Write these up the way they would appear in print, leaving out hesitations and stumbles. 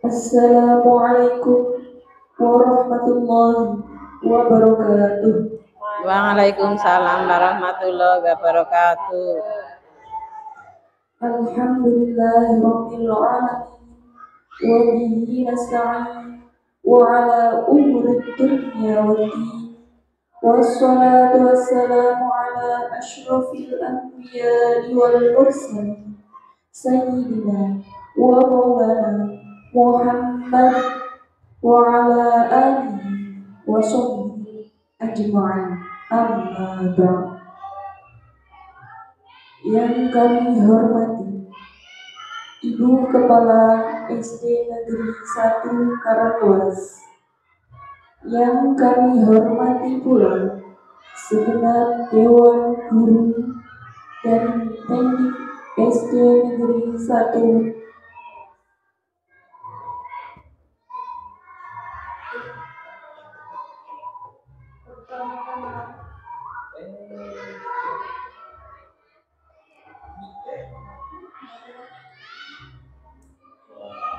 Assalamualaikum warahmatullahi wabarakatuh. Waalaikumsalam warahmatullahi wabarakatuh. Alhamdulillahirabbil alamin wa bihi nasta'in wa ala umuri dunya waddin. Wassalatu wassalamu ala asyrafil anbiya'i wal mursalin sayyidina wa maulana Muhammad wa ala alihi wa sahbihi ajma'in. Amma ba'd. Yang kami hormati Ibu Kepala SD Negeri 1 Karangwas, yang kami hormati pula segenap Dewan Guru dan Teknik SD Negeri 1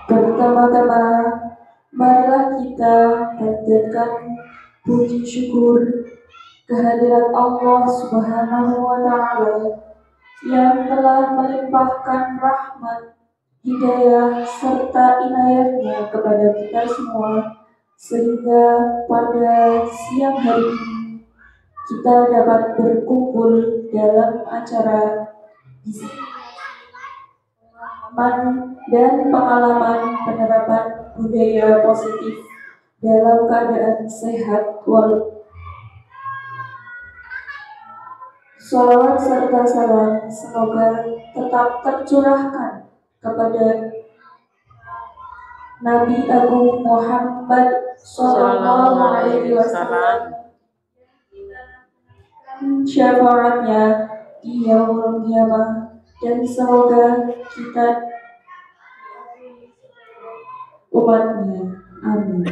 Pertama-tama, marilah kita panjatkan puji syukur kehadirat Allah Subhanahu wa Ta'ala yang telah melimpahkan rahmat, hidayah, serta inayahnya kepada kita semua, sehingga pada siang hari ini kita dapat berkumpul dalam acara dan pengalaman penerapan budaya positif dalam keadaan sehat walafiat. Shalawat serta salam semoga tetap tercurahkan kepada Nabi Agung Muhammad Sallallahu Alaihi Wasallam, syafaatnya di yaumul qiyamah, dan semoga kita umatnya. Amin.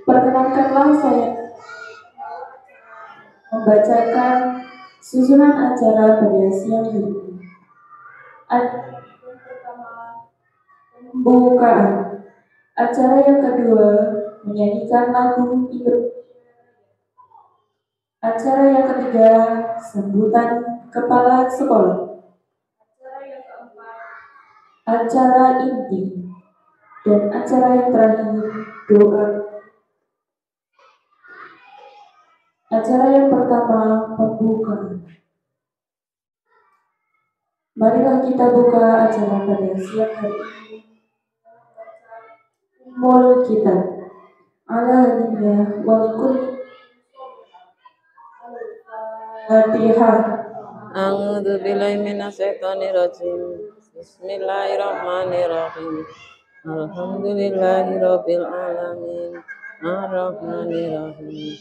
Perkenankanlah saya membacakan susunan acara pada siang hari ini. Pembukaan. Acara yang kedua menyanyikan lagu Indonesia. Acara yang ketiga sambutan kepala sekolah. Acara yang keempat acara inti, dan acara yang terakhir doa. Acara yang pertama pembukaan. Marilah kita buka acara pada siang hari ini. Mul kita ala dunia walikul Fatihah. A'udzu billahi minasyaitonir rajim. Bismillahirrahmanirrahim. Alhamdulillahirabbil alamin. Arrahmanirrahim.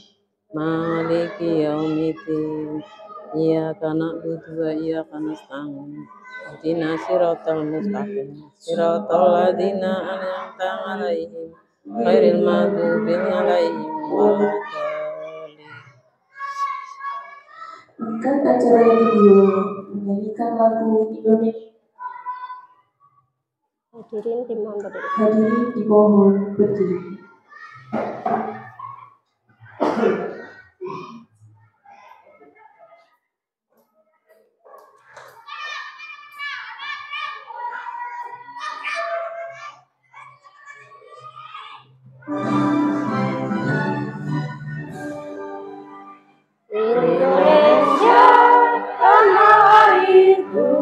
Maliki yaumiddin. Iyyaka na'budu wa iyyaka nasta'in. Ihdinas siratal mustaqim. Siratal ladzina an'amta 'alaihim ghairil maghdubi 'alaihim waladdallin. Angkat acara yang kedua menyanyikan lagu Indonesia. Hadirin dimohon berdiri. Indonesia tanah airku,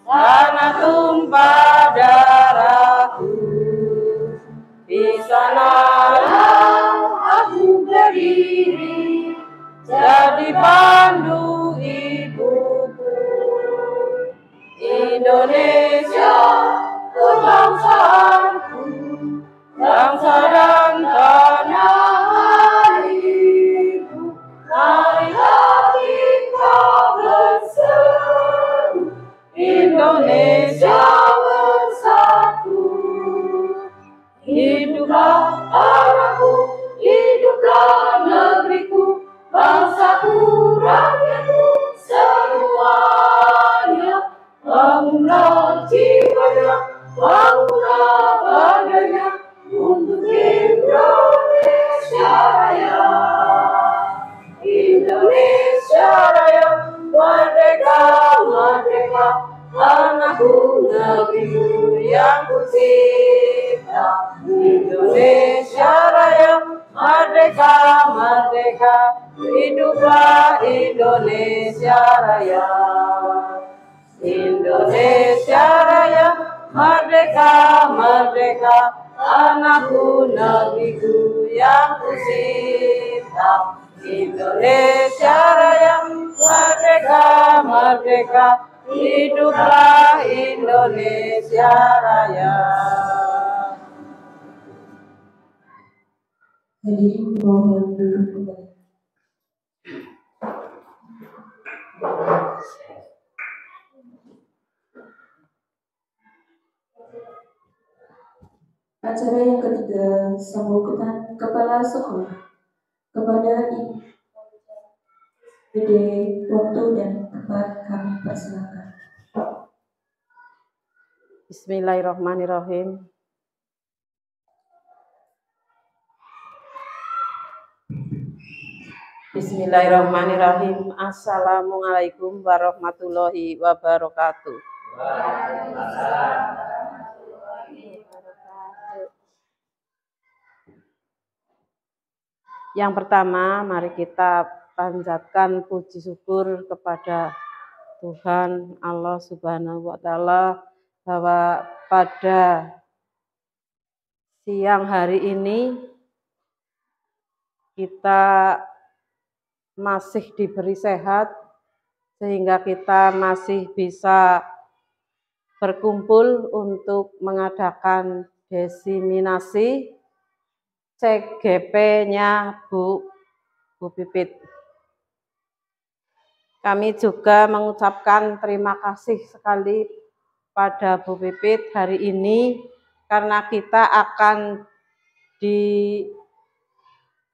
tanah tumpah darahku. Di sanalah aku berdiri, jadi pandu ibuku. Indonesia kebangsaanku, bangsa dan tanah airku. Marilah kita bersatu, Indonesia bersatu. Hiduplah tanahku, hiduplah negeriku, bangsaku, rakyatku semuanya. Bangunlah jiwanya, bangunlah anakku, negeriku yang kucinta. Indonesia Raya, merdeka, merdeka, hiduplah Indonesia Raya. Indonesia Raya, merdeka, merdeka, anakku, negeriku yang kucinta. Indonesia Raya, merdeka, merdeka, hiduplah Indonesia Raya. Hadirin mohon duduk kembali. Acara yang ketiga, sambutan kepala sekolah kepada Ibu Dede. Waktu dan tempat kami persilakan. Bismillahirrahmanirrahim. Bismillahirrahmanirrahim. Assalamualaikum warahmatullahi wabarakatuh. Yang pertama, mari kita panjatkan puji syukur kepada Tuhan Allah Subhanahu wa Ta'ala bahwa pada siang hari ini kita masih diberi sehat sehingga kita masih bisa berkumpul untuk mengadakan diseminasi CGP-nya Bu Pipit. Kami juga mengucapkan terima kasih sekali pada Bu Pipit hari ini karena kita akan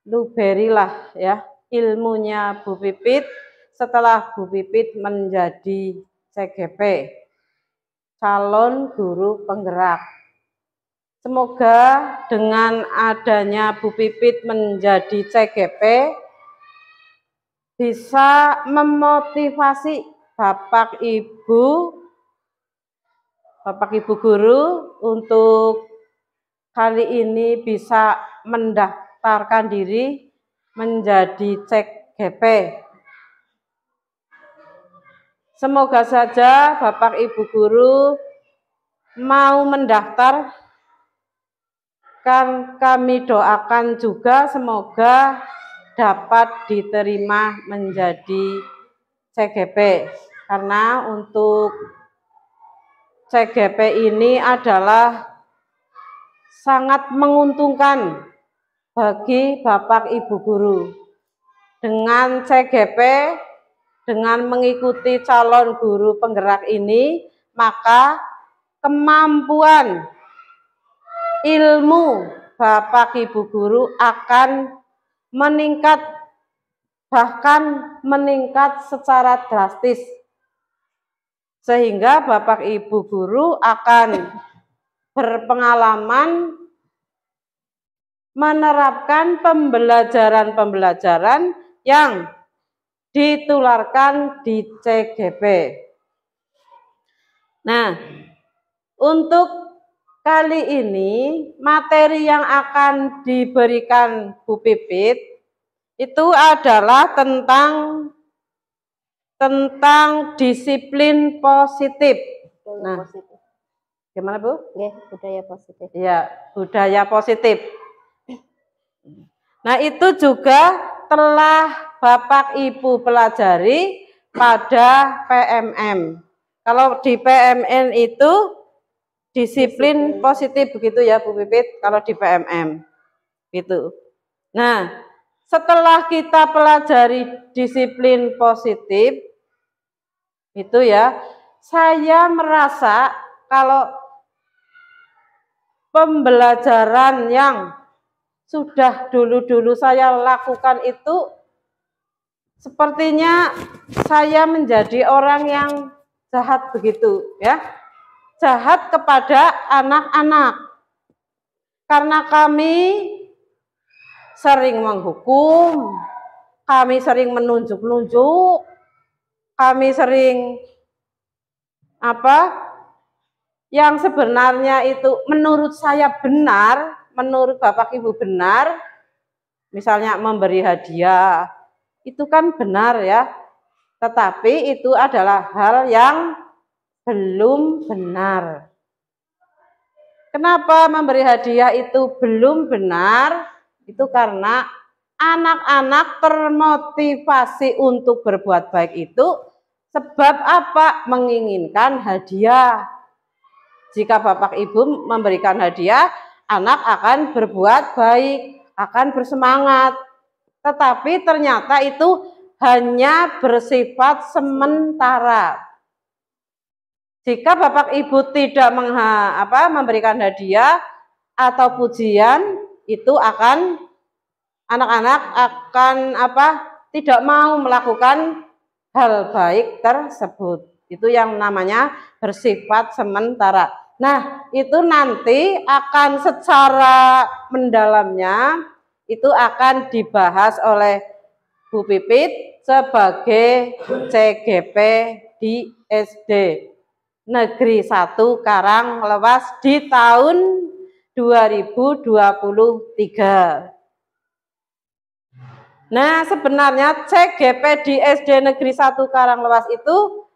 diluberilah ya ilmunya Bu Pipit setelah Bu Pipit menjadi CGP, calon guru penggerak. Semoga dengan adanya Bu Pipit menjadi CGP bisa memotivasi Bapak Ibu guru untuk kali ini bisa mendaftarkan diri menjadi CGP. Semoga saja Bapak Ibu guru mau mendaftar. Kan kami doakan juga semoga dapat diterima menjadi CGP. Karena untuk CGP ini adalah sangat menguntungkan bagi Bapak Ibu guru. Dengan CGP, dengan mengikuti calon guru penggerak ini, maka kemampuan ilmu Bapak Ibu guru akan meningkat, bahkan meningkat secara drastis. Sehingga Bapak Ibu guru akan berpengalaman menerapkan pembelajaran-pembelajaran yang ditularkan di CGP. Nah, untuk kali ini materi yang akan diberikan Bu Pipit itu adalah tentang disiplin positif. Nah, gimana Bu? Budaya positif. Ya, budaya positif. Nah, itu juga telah Bapak Ibu pelajari pada PMM. Kalau di PMN itu disiplin positif begitu ya Bu Pipit kalau di PMM gitu. Nah, setelah kita pelajari disiplin positif itu ya, saya merasa kalau pembelajaran yang sudah dulu-dulu saya lakukan itu sepertinya saya menjadi orang yang jahat begitu ya. Jahat kepada anak-anak karena kami sering menghukum, kami sering menunjuk-nunjuk, kami sering yang sebenarnya itu menurut saya benar, menurut Bapak Ibu benar, misalnya memberi hadiah, itu kan benar ya, tetapi itu adalah hal yang belum benar. Kenapa memberi hadiah itu belum benar? Itu karena anak-anak termotivasi untuk berbuat baik itu sebab apa? Menginginkan hadiah. Jika Bapak Ibu memberikan hadiah, anak akan berbuat baik, akan bersemangat. Tetapi ternyata itu hanya bersifat sementara. Jika Bapak Ibu tidak memberikan hadiah atau pujian, itu akan anak-anak akan tidak mau melakukan hal baik tersebut. Itu yang namanya bersifat sementara. Nah, itu nanti akan secara mendalamnya itu akan dibahas oleh Bu Pipit sebagai CGP di SD Negeri 1 Karanglewas di tahun 2023. Nah, sebenarnya CGP di SD Negeri 1 Karanglewas itu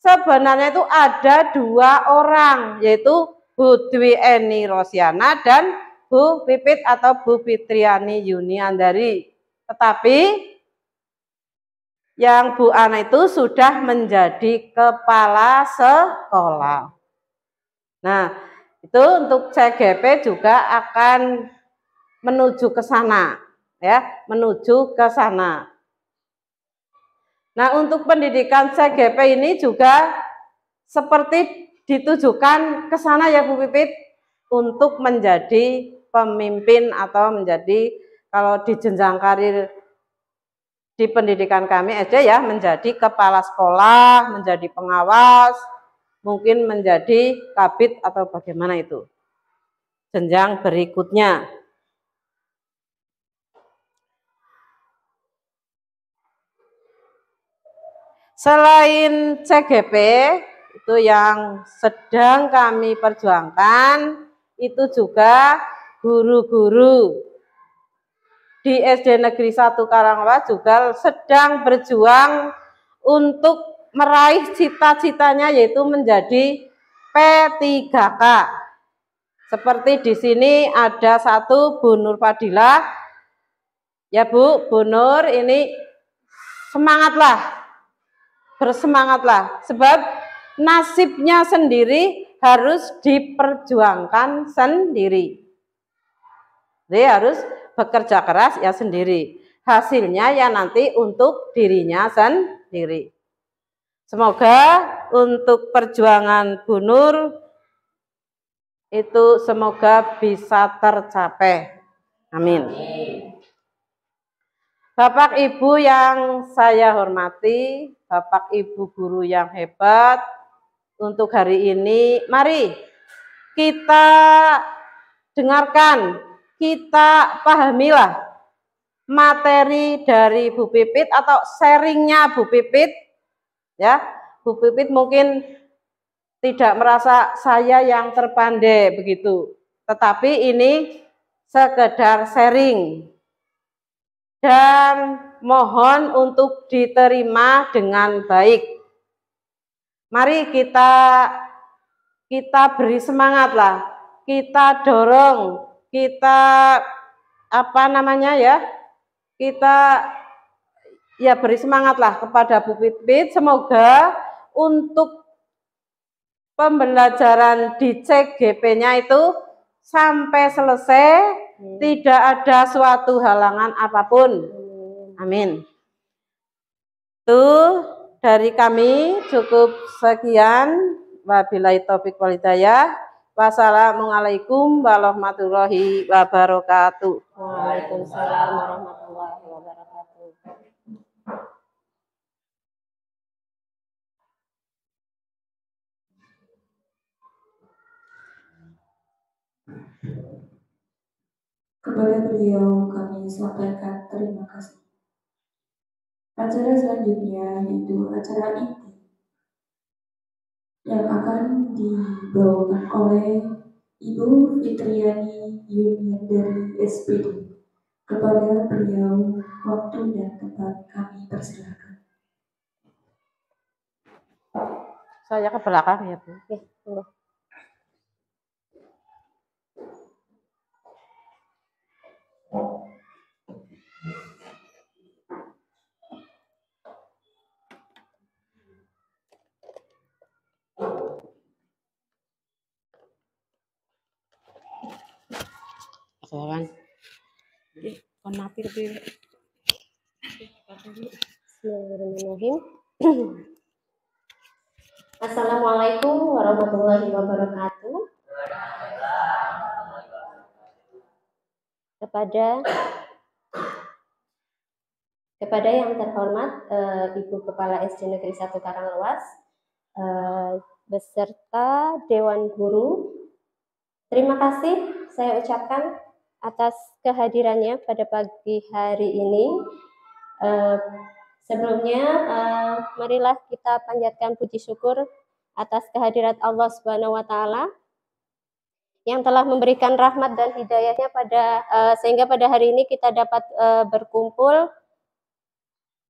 sebenarnya itu ada 2 orang, yaitu Bu Dwi Eni Rosiana dan Bu Pipit atau Bu Fitriani Yuniandari. Tetapi yang Bu Ana itu sudah menjadi kepala sekolah. Nah, itu untuk CGP juga akan menuju ke sana, ya, menuju ke sana. Nah, untuk pendidikan CGP ini juga seperti ditujukan ke sana ya Bu Pipit, untuk menjadi pemimpin atau menjadi, kalau di jenjang karir di pendidikan kami SD ya, menjadi kepala sekolah, menjadi pengawas, mungkin menjadi kabid atau bagaimana itu jenjang berikutnya. Selain CGP itu yang sedang kami perjuangkan, itu juga guru-guru di SD Negeri 1 Karanglewas juga sedang berjuang untuk meraih cita-citanya, yaitu menjadi P3K. Seperti di sini ada satu Bu Nur Fadilah. Ya Bu Nur, ini semangatlah, bersemangatlah, sebab nasibnya sendiri harus diperjuangkan sendiri. Jadi harus bekerja keras ya sendiri. Hasilnya ya nanti untuk dirinya sendiri. Semoga untuk perjuangan Bu Nur itu semoga bisa tercapai. Amin. Bapak Ibu yang saya hormati, Bapak Ibu guru yang hebat, untuk hari ini mari kita dengarkan, kita pahamilah materi dari Bu Pipit atau sharingnya Bu Pipit, ya. Bu Pipit mungkin tidak merasa saya yang terpandai begitu, tetapi ini sekedar sharing dan mohon untuk diterima dengan baik. Mari kita beri semangatlah, kita dorong, kita kita ya beri semangatlah kepada Bu Pipit. Semoga untuk pembelajaran di CGP-nya itu sampai selesai, tidak ada suatu halangan apapun. Amin. Itu dari kami cukup sekian. Wabillahi taufiq wal hidayah. Wassalamualaikum warahmatullahi wabarakatuh. Waalaikumsalam warahmatullahi wabarakatuh. Kepada beliau kami sampaikan terima kasih. Acara selanjutnya yaitu acara inti. yang akan dibawakan oleh Ibu Fitriani Yunian dari SPD. Kepada beliau, waktu dan tempat kami persilahkan. Saya ke belakang ya, Bu. Oke, tunggu. Silakan. Kon mati lebih. Bismillahirrahmanirrahim. Assalamualaikum warahmatullahi wabarakatuh. Kepada yang terhormat Ibu Kepala SD Negeri 1 Karanglewas beserta Dewan Guru, terima kasih saya ucapkan atas kehadirannya pada pagi hari ini. Sebelumnya, marilah kita panjatkan puji syukur atas kehadirat Allah Subhanahu wa Ta'ala yang telah memberikan rahmat dan hidayahnya sehingga pada hari ini kita dapat berkumpul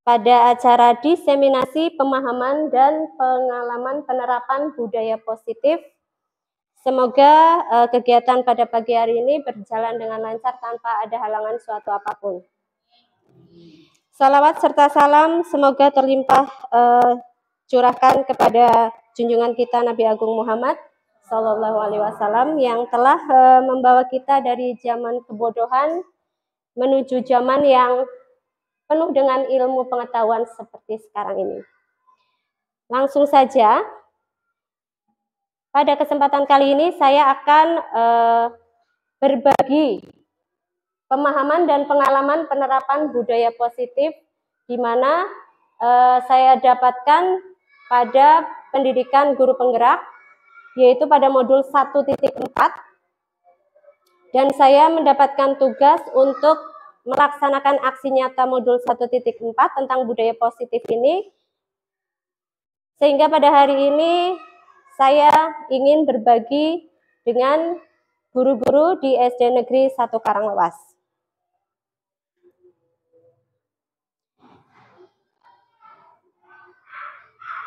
pada acara diseminasi pemahaman dan pengalaman penerapan budaya positif. Semoga kegiatan pada pagi hari ini berjalan dengan lancar tanpa ada halangan suatu apapun. Salawat serta salam semoga terlimpah curahkan kepada junjungan kita Nabi Agung Muhammad Sallallahu Alaihi Wasallam yang telah membawa kita dari zaman kebodohan menuju zaman yang penuh dengan ilmu pengetahuan seperti sekarang ini. Langsung saja, pada kesempatan kali ini saya akan berbagi pemahaman dan pengalaman penerapan budaya positif di mana saya dapatkan pada pendidikan guru penggerak, yaitu pada modul 1.4, dan saya mendapatkan tugas untuk melaksanakan aksi nyata modul 1.4 tentang budaya positif ini, sehingga pada hari ini saya ingin berbagi dengan guru-guru di SD Negeri 1 Karanglewas.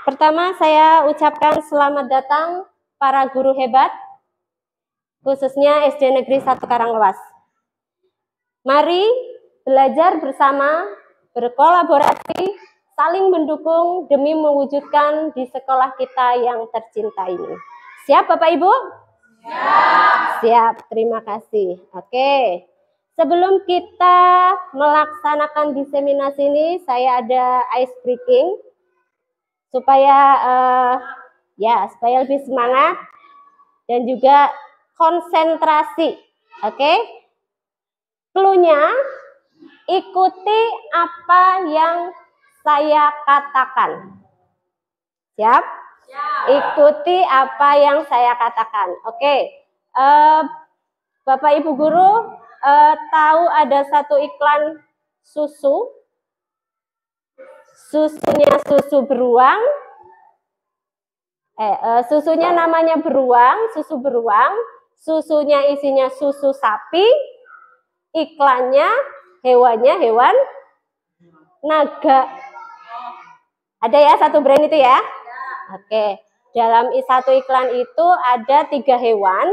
Pertama, saya ucapkan selamat datang para guru hebat, khususnya SD Negeri 1 Karanglewas. Mari belajar bersama, berkolaborasi, saling mendukung demi mewujudkan di sekolah kita yang tercinta ini. Siap Bapak Ibu? Siap. Siap, terima kasih. Oke, sebelum kita melaksanakan diseminasi ini, saya ada ice breaking supaya supaya lebih semangat dan juga konsentrasi. Oke? Cluenya, ikuti apa yang saya katakan. Siap? Siap. Ikuti apa yang saya katakan. Oke. Bapak Ibu guru tahu ada satu iklan susu. Susunya susu beruang. Susunya namanya beruang, susu beruang. Susunya isinya susu sapi. Iklannya hewannya hewan naga. Ada ya satu brand itu ya? Oke. Dalam satu iklan itu ada 3 hewan.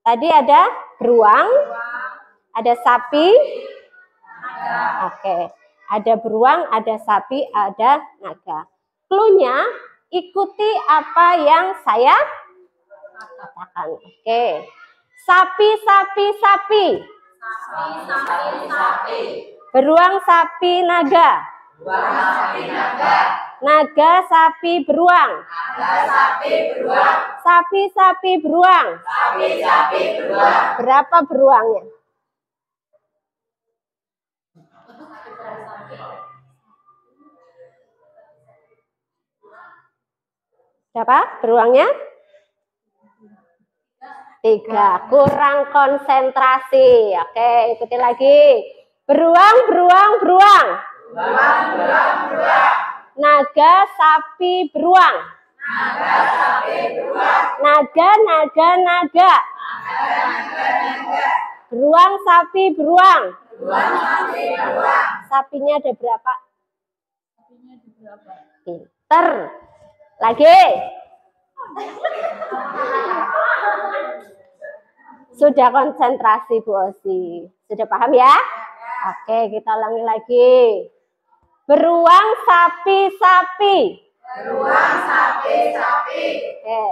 Tadi ada beruang, ada sapi. Oke. Ada beruang, ada sapi, ada naga. Cluenya, ikuti apa yang saya katakan. Oke. Sapi, sapi, sapi. Sapi, sapi, sapi. Beruang, sapi, naga. Beruang, sapi, naga. Naga, sapi, beruang. Naga, sapi, beruang. Sapi, sapi, beruang. Sapi, sapi, beruang. Berapa beruangnya? Berapa beruangnya? 3. Kurang konsentrasi. Oke, ikuti lagi. Beruang, beruang, beruang. Beruang, beruang, beruang. Naga, sapi, beruang. Naga, naga, naga. Beruang, sapi, beruang. Sapinya ada berapa? Pinter. Lagi. Sudah konsentrasi Bu Osi. Sudah paham ya? Oke, kita ulangi lagi. Beruang, sapi, sapi. Beruang, sapi, sapi. Oke.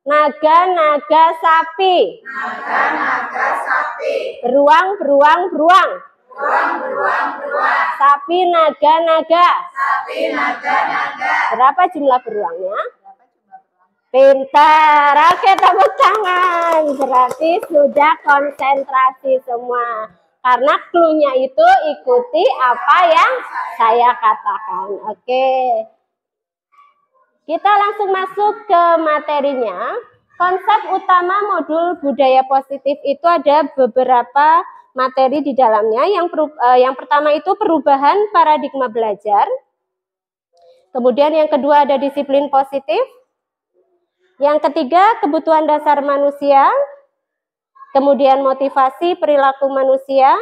Naga, naga, sapi. Naga, naga, sapi. Beruang, beruang, beruang. Beruang, beruang, beruang. Sapi, naga, naga. Sapi, naga, naga. Berapa jumlah beruangnya? Pintar. Oke, tepuk tangan. Berarti sudah konsentrasi semua. Karena clue-nya itu ikuti apa yang saya katakan. Oke. Kita langsung masuk ke materinya. Konsep utama modul budaya positif itu ada beberapa materi di dalamnya. Yang pertama itu perubahan paradigma belajar. Kemudian yang kedua ada disiplin positif. Yang ketiga kebutuhan dasar manusia. Kemudian motivasi perilaku manusia.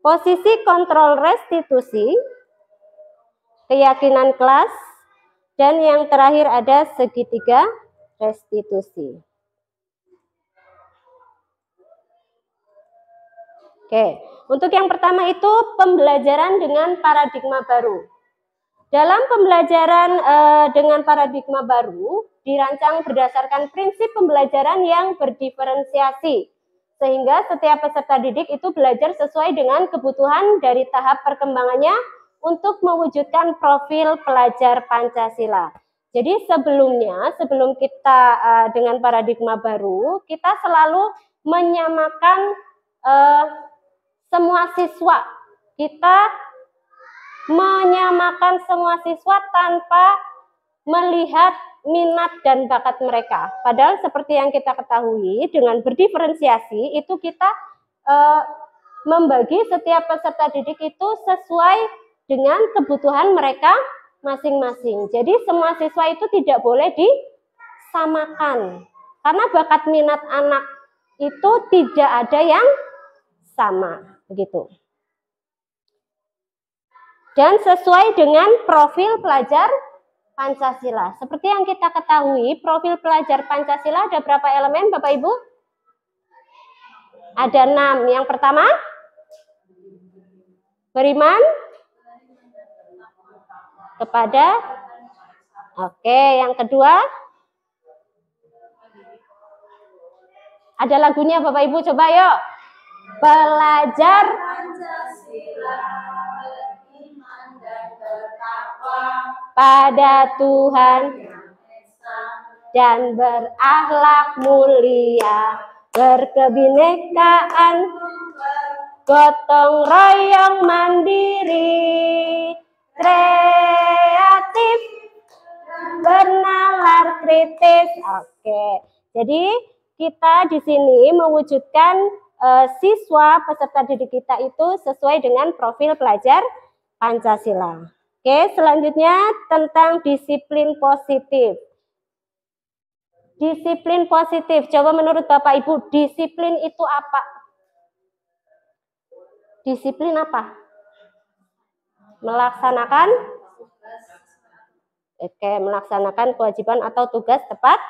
Posisi kontrol restitusi. Keyakinan kelas. Dan yang terakhir ada segitiga restitusi. Oke, untuk yang pertama itu pembelajaran dengan paradigma baru. Dalam pembelajaran dengan paradigma baru, dirancang berdasarkan prinsip pembelajaran yang berdiferensiasi. Sehingga setiap peserta didik itu belajar sesuai dengan kebutuhan dari tahap perkembangannya untuk mewujudkan profil pelajar Pancasila. Jadi sebelum kita dengan paradigma baru, kita selalu menyamakan semua siswa. Kita menyamakan semua siswa tanpa melihat minat dan bakat mereka. Padahal seperti yang kita ketahui, dengan berdiferensiasi itu kita membagi setiap peserta didik itu sesuai dengan kebutuhan mereka masing-masing. Jadi semua siswa itu tidak boleh disamakan. Karena bakat minat anak itu tidak ada yang sama, begitu. Dan sesuai dengan profil pelajar Pancasila. Seperti yang kita ketahui, profil pelajar Pancasila ada berapa elemen, Bapak Ibu? Ada 6. Yang pertama, beriman kepada. Oke, yang kedua, ada lagunya Bapak Ibu, coba yuk. Belajar Pancasila, beriman dan bertakwa pada Tuhan dan berakhlak mulia, berkebinekaan, gotong royong mandiri, kreatif, bernalar kritis. Oke, jadi kita di sini mewujudkan siswa peserta didik kita itu sesuai dengan profil pelajar Pancasila. Oke, selanjutnya tentang disiplin positif. Disiplin positif, coba menurut Bapak Ibu, disiplin itu apa? Disiplin apa? Melaksanakan melaksanakan kewajiban atau tugas tepat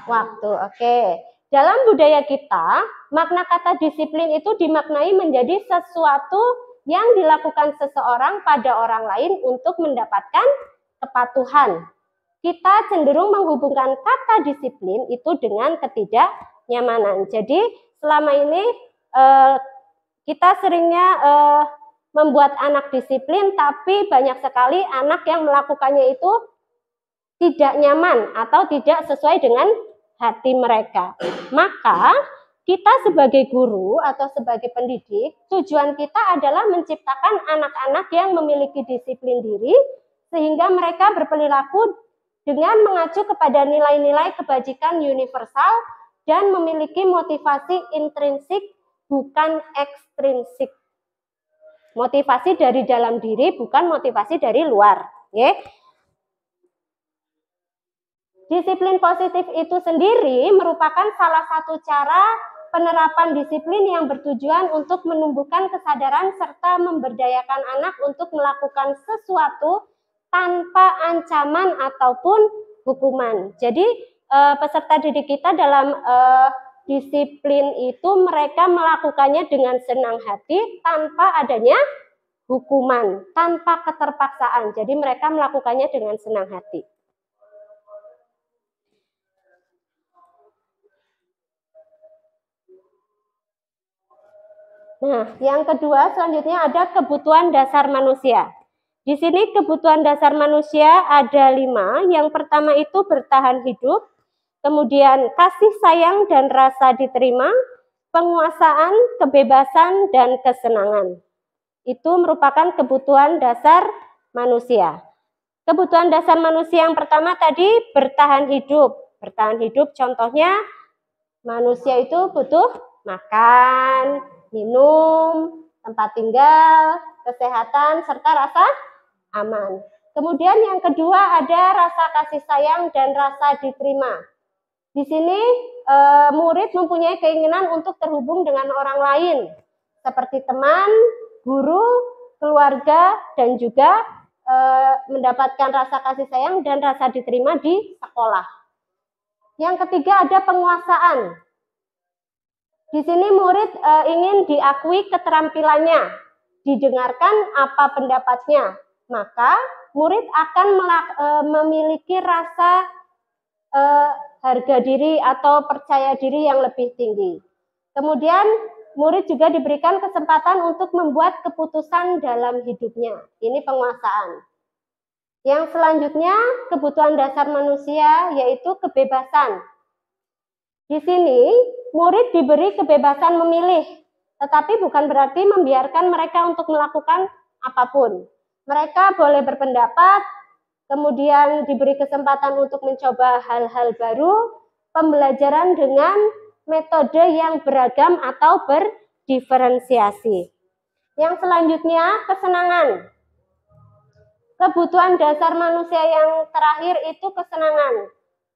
waktu. Oke. Dalam budaya kita, makna kata disiplin itu dimaknai menjadi sesuatu yang dilakukan seseorang pada orang lain untuk mendapatkan kepatuhan. Kita cenderung menghubungkan kata disiplin itu dengan ketidaknyamanan. Jadi selama ini kita seringnya membuat anak disiplin, tapi banyak sekali anak yang melakukannya itu tidak nyaman atau tidak sesuai dengan hati mereka. Maka kita sebagai guru atau sebagai pendidik, tujuan kita adalah menciptakan anak-anak yang memiliki disiplin diri sehingga mereka berperilaku dengan mengacu kepada nilai-nilai kebajikan universal dan memiliki motivasi intrinsik bukan ekstrinsik. Motivasi dari dalam diri bukan motivasi dari luar, ya. Disiplin positif itu sendiri merupakan salah satu cara penerapan disiplin yang bertujuan untuk menumbuhkan kesadaran serta memberdayakan anak untuk melakukan sesuatu tanpa ancaman ataupun hukuman. Jadi peserta didik kita dalam disiplin itu mereka melakukannya dengan senang hati tanpa adanya hukuman, tanpa keterpaksaan. Jadi mereka melakukannya dengan senang hati. Nah, yang kedua selanjutnya ada kebutuhan dasar manusia. Di sini kebutuhan dasar manusia ada 5. Yang pertama itu bertahan hidup, kemudian kasih sayang dan rasa diterima, penguasaan, kebebasan, dan kesenangan. Itu merupakan kebutuhan dasar manusia. Kebutuhan dasar manusia yang pertama tadi bertahan hidup. Bertahan hidup contohnya manusia itu butuh makan, minum, tempat tinggal, kesehatan, serta rasa aman. Kemudian yang kedua ada rasa kasih sayang dan rasa diterima. Di sini murid mempunyai keinginan untuk terhubung dengan orang lain, seperti teman, guru, keluarga, dan juga mendapatkan rasa kasih sayang dan rasa diterima di sekolah. Yang ketiga ada penguasaan. Di sini murid ingin diakui keterampilannya, didengarkan apa pendapatnya, maka murid akan memiliki rasa harga diri atau percaya diri yang lebih tinggi. Kemudian murid juga diberikan kesempatan untuk membuat keputusan dalam hidupnya. Ini penguasaan. Yang selanjutnya kebutuhan dasar manusia yaitu kebebasan. Di sini murid diberi kebebasan memilih, tetapi bukan berarti membiarkan mereka untuk melakukan apapun. Mereka boleh berpendapat, kemudian diberi kesempatan untuk mencoba hal-hal baru, pembelajaran dengan metode yang beragam atau berdiferensiasi. Yang selanjutnya kesenangan. Kebutuhan dasar manusia yang terakhir itu kesenangan.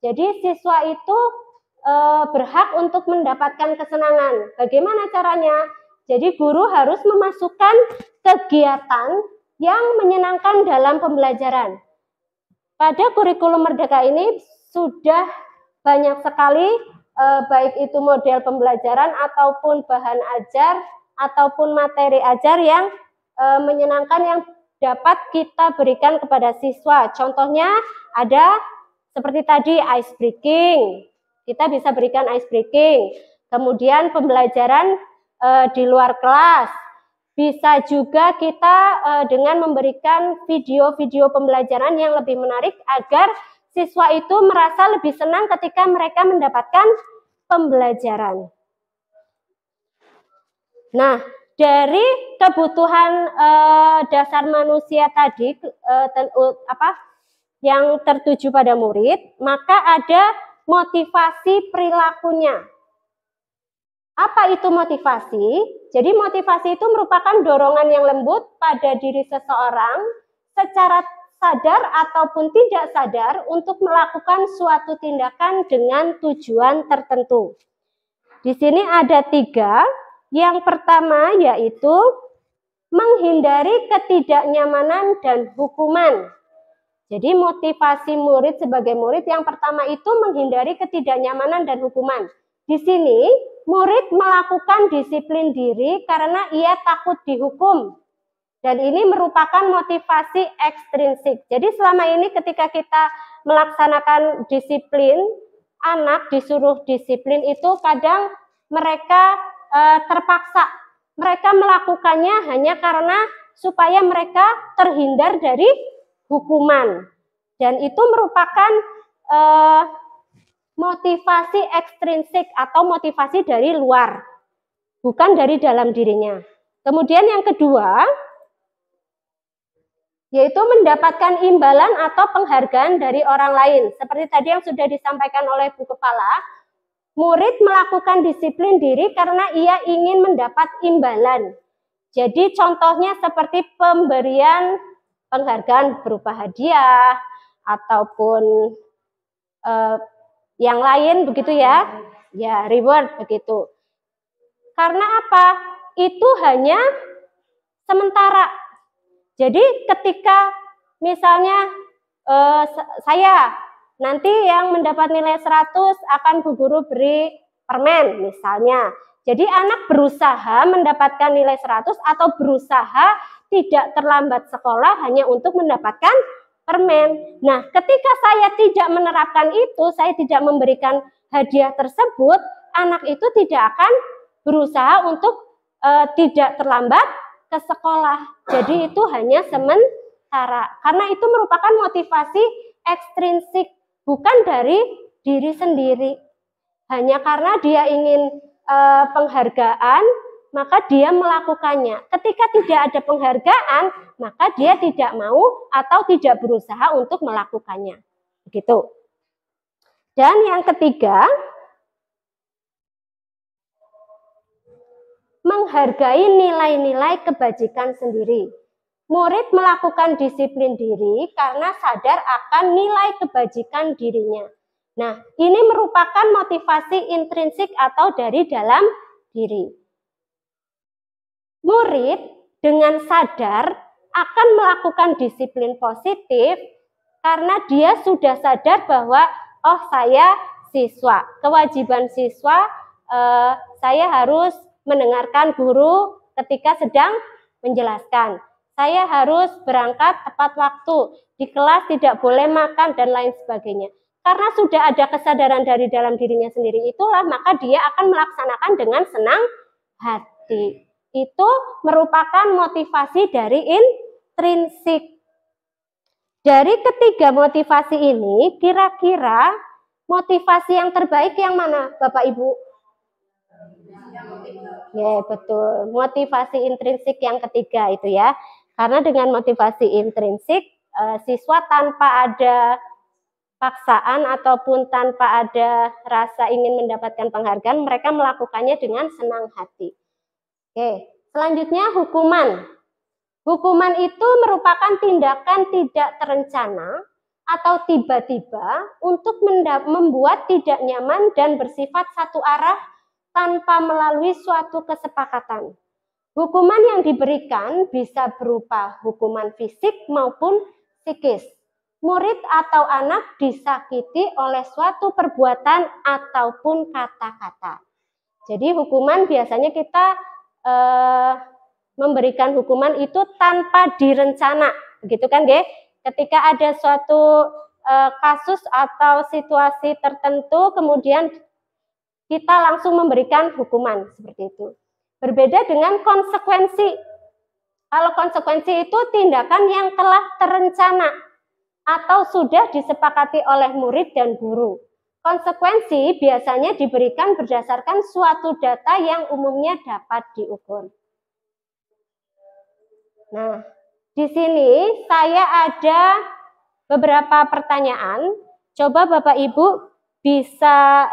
Jadi siswa itu berhak untuk mendapatkan kesenangan. Bagaimana caranya? Jadi guru harus memasukkan kegiatan yang menyenangkan dalam pembelajaran. Pada kurikulum Merdeka ini sudah banyak sekali baik itu model pembelajaran ataupun bahan ajar ataupun materi ajar yang menyenangkan yang dapat kita berikan kepada siswa. Contohnya ada seperti tadi ice breaking. Kita bisa berikan ice breaking. Kemudian pembelajaran di luar kelas. Bisa juga kita dengan memberikan video-video pembelajaran yang lebih menarik agar siswa itu merasa lebih senang ketika mereka mendapatkan pembelajaran. Nah, dari kebutuhan dasar manusia tadi yang tertuju pada murid, maka ada motivasi perilakunya. Apa itu motivasi? Jadi motivasi itu merupakan dorongan yang lembut pada diri seseorang secara sadar ataupun tidak sadar untuk melakukan suatu tindakan dengan tujuan tertentu. Di sini ada 3. Yang pertama yaitu menghindari ketidaknyamanan dan hukuman. Jadi motivasi murid sebagai murid yang pertama itu menghindari ketidaknyamanan dan hukuman. Di sini murid melakukan disiplin diri karena ia takut dihukum. Dan ini merupakan motivasi ekstrinsik. Jadi selama ini ketika kita melaksanakan disiplin, anak disuruh disiplin itu kadang mereka terpaksa. Mereka melakukannya hanya karena supaya mereka terhindar dari hukuman. Dan itu merupakan motivasi ekstrinsik atau motivasi dari luar, bukan dari dalam dirinya. Kemudian yang kedua, yaitu mendapatkan imbalan atau penghargaan dari orang lain. Seperti tadi yang sudah disampaikan oleh Bu Kepala, murid melakukan disiplin diri karena ia ingin mendapat imbalan. Jadi contohnya seperti pemberian penghargaan berupa hadiah, ataupun yang lain begitu ya. Ya, reward begitu. Karena apa? Itu hanya sementara. Jadi ketika misalnya saya nanti yang mendapat nilai 100 akan Bu Guru beri permen misalnya. Jadi anak berusaha mendapatkan nilai 100 atau berusaha tidak terlambat sekolah hanya untuk mendapatkan permen. Nah, ketika saya tidak menerapkan itu, saya tidak memberikan hadiah tersebut, anak itu tidak akan berusaha untuk tidak terlambat ke sekolah. Jadi itu hanya sementara. Karena itu merupakan motivasi ekstrinsik, bukan dari diri sendiri. Hanya karena dia ingin penghargaan, maka dia melakukannya. Ketika tidak ada penghargaan, maka dia tidak mau atau tidak berusaha untuk melakukannya. Begitu. Dan yang ketiga, menghargai nilai-nilai kebajikan sendiri. Murid melakukan disiplin diri karena sadar akan nilai kebajikan dirinya. Nah, ini merupakan motivasi intrinsik atau dari dalam diri. Murid dengan sadar akan melakukan disiplin positif karena dia sudah sadar bahwa, oh saya siswa, kewajiban siswa saya harus mendengarkan guru ketika sedang menjelaskan. Saya harus berangkat tepat waktu, di kelas tidak boleh makan dan lain sebagainya. Karena sudah ada kesadaran dari dalam dirinya sendiri itulah, maka dia akan melaksanakan dengan senang hati. Itu merupakan motivasi dari intrinsik. Dari ketiga motivasi ini, kira-kira motivasi yang terbaik yang mana, Bapak Ibu? Ya, betul. Motivasi intrinsik yang ketiga itu ya. Karena dengan motivasi intrinsik, siswa tanpa ada paksaan ataupun tanpa ada rasa ingin mendapatkan penghargaan, mereka melakukannya dengan senang hati. Oke, selanjutnya hukuman. Hukuman itu merupakan tindakan tidak terencana atau tiba-tiba untuk membuat tidak nyaman dan bersifat satu arah tanpa melalui suatu kesepakatan. Hukuman yang diberikan bisa berupa hukuman fisik maupun psikis. Murid atau anak disakiti oleh suatu perbuatan ataupun kata-kata. Jadi hukuman biasanya kita memberikan hukuman itu tanpa direncana, begitu kan, Ge? Ketika ada suatu kasus atau situasi tertentu, kemudian kita langsung memberikan hukuman seperti itu. Berbeda dengan konsekuensi. Kalau konsekuensi itu tindakan yang telah terencana atau sudah disepakati oleh murid dan guru. Konsekuensi biasanya diberikan berdasarkan suatu data yang umumnya dapat diukur. Nah, di sini saya ada beberapa pertanyaan. Coba Bapak Ibu bisa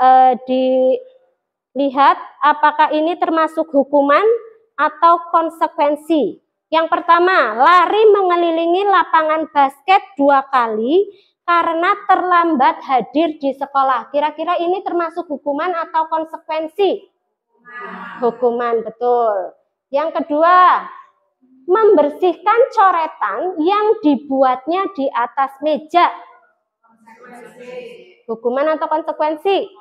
dilihat apakah ini termasuk hukuman atau konsekuensi. Yang pertama, lari mengelilingi lapangan basket 2 kali karena terlambat hadir di sekolah. Kira-kira ini termasuk hukuman atau konsekuensi? Hukuman, betul. Yang kedua, membersihkan coretan yang dibuatnya di atas meja. Hukuman atau konsekuensi?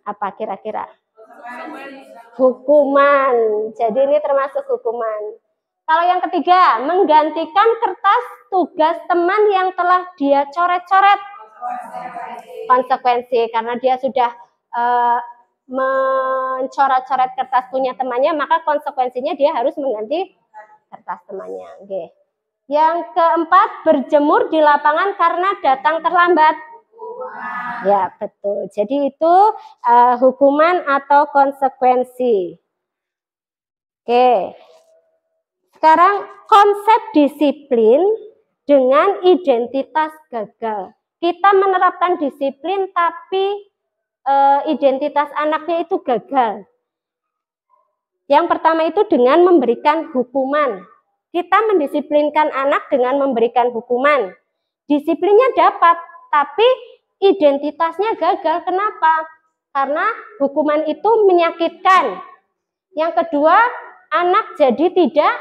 Apa kira-kira? Hukuman. Jadi ini termasuk hukuman. Kalau yang ketiga, menggantikan kertas tugas teman yang telah dia coret-coret. Konsekuensi, karena dia sudah mencoret-coret kertas punya temannya, maka konsekuensinya dia harus mengganti kertas temannya. Oke. Yang keempat, berjemur di lapangan karena datang terlambat. Ya, betul. Jadi itu hukuman atau konsekuensi. Oke. Sekarang konsep disiplin dengan identitas gagal. Kita menerapkan disiplin tapi identitas anaknya itu gagal. Yang pertama itu dengan memberikan hukuman. Kita mendisiplinkan anak dengan memberikan hukuman. Disiplinnya dapat, tapi identitasnya gagal. Kenapa? Karena hukuman itu menyakitkan. Yang kedua, anak jadi tidak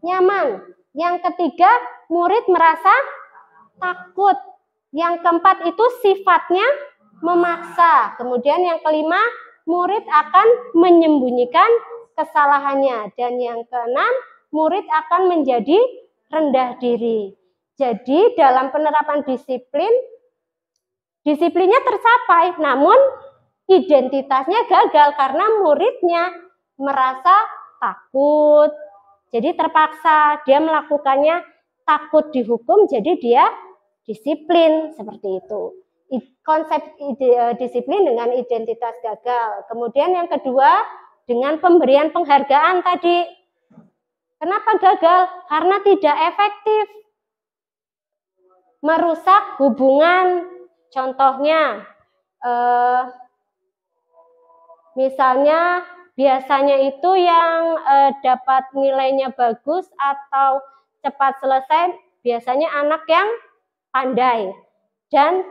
nyaman. Yang ketiga, murid merasa takut. Yang keempat itu sifatnya memaksa. Kemudian yang kelima, murid akan menyembunyikan kesalahannya. Dan yang keenam, murid akan menjadi rendah diri. Jadi dalam penerapan disiplinnya tercapai, namun identitasnya gagal karena muridnya merasa takut. Jadi terpaksa dia melakukannya, takut dihukum, jadi dia disiplin seperti itu. Konsep disiplin dengan identitas gagal. Kemudian yang kedua, dengan pemberian penghargaan tadi. Kenapa gagal? Karena tidak efektif. Merusak hubungan. Contohnya, misalnya biasanya itu yang dapat nilainya bagus atau cepat selesai, biasanya anak yang pandai. Dan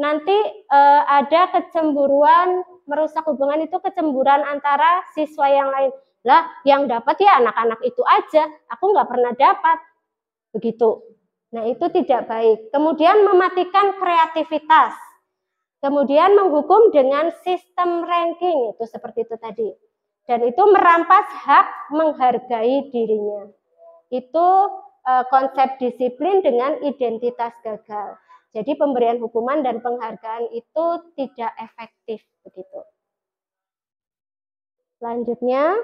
nanti ada kecemburuan, merusak hubungan itu kecemburuan antara siswa yang lain. Lah, yang dapat ya anak-anak itu aja, aku nggak pernah dapat. Begitu. Nah, itu tidak baik. Kemudian mematikan kreativitas. Kemudian menghukum dengan sistem ranking, itu seperti itu tadi. Dan itu merampas hak menghargai dirinya. Itu konsep disiplin dengan identitas gagal. Jadi pemberian hukuman dan penghargaan itu tidak efektif begitu. Selanjutnya,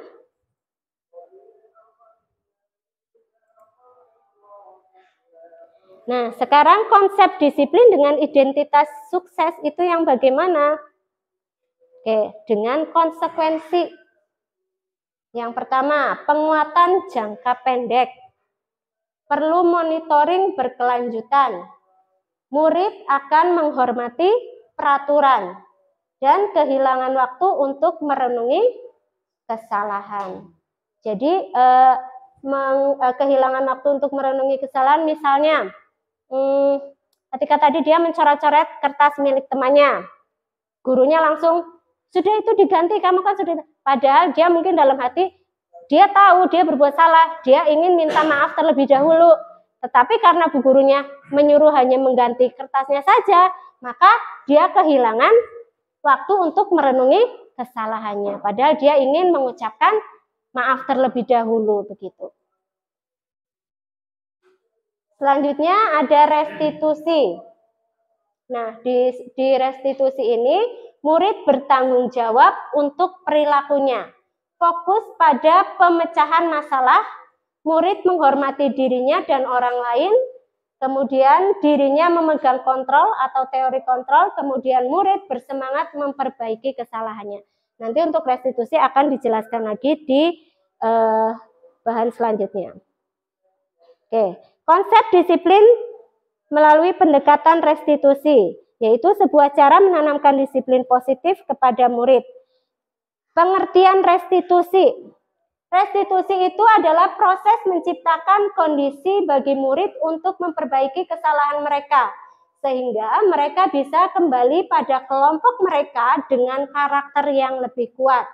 nah sekarang konsep disiplin dengan identitas sukses itu yang bagaimana? Oke, dengan konsekuensi. Yang pertama, penguatan jangka pendek. Perlu monitoring berkelanjutan. Murid akan menghormati peraturan dan kehilangan waktu untuk merenungi kesalahan. Jadi kehilangan waktu untuk merenungi kesalahan, misalnya ketika tadi dia mencoret-coret kertas milik temannya, gurunya langsung, sudah itu diganti, kamu kan sudah. Padahal dia mungkin dalam hati, dia tahu dia berbuat salah, dia ingin minta maaf terlebih dahulu. Tetapi karena bu gurunya menyuruh hanya mengganti kertasnya saja, maka dia kehilangan waktu untuk merenungi kesalahannya. Padahal dia ingin mengucapkan maaf terlebih dahulu begitu. Selanjutnya ada restitusi. Nah, di restitusi ini murid bertanggung jawab untuk perilakunya. Fokus pada pemecahan masalah, murid menghormati dirinya dan orang lain, kemudian dirinya memegang kontrol atau teori kontrol, kemudian murid bersemangat memperbaiki kesalahannya. Nanti untuk restitusi akan dijelaskan lagi di bahan selanjutnya. Oke, konsep disiplin melalui pendekatan restitusi, yaitu sebuah cara menanamkan disiplin positif kepada murid. Pengertian restitusi. Restitusi itu adalah proses menciptakan kondisi bagi murid untuk memperbaiki kesalahan mereka, sehingga mereka bisa kembali pada kelompok mereka dengan karakter yang lebih kuat.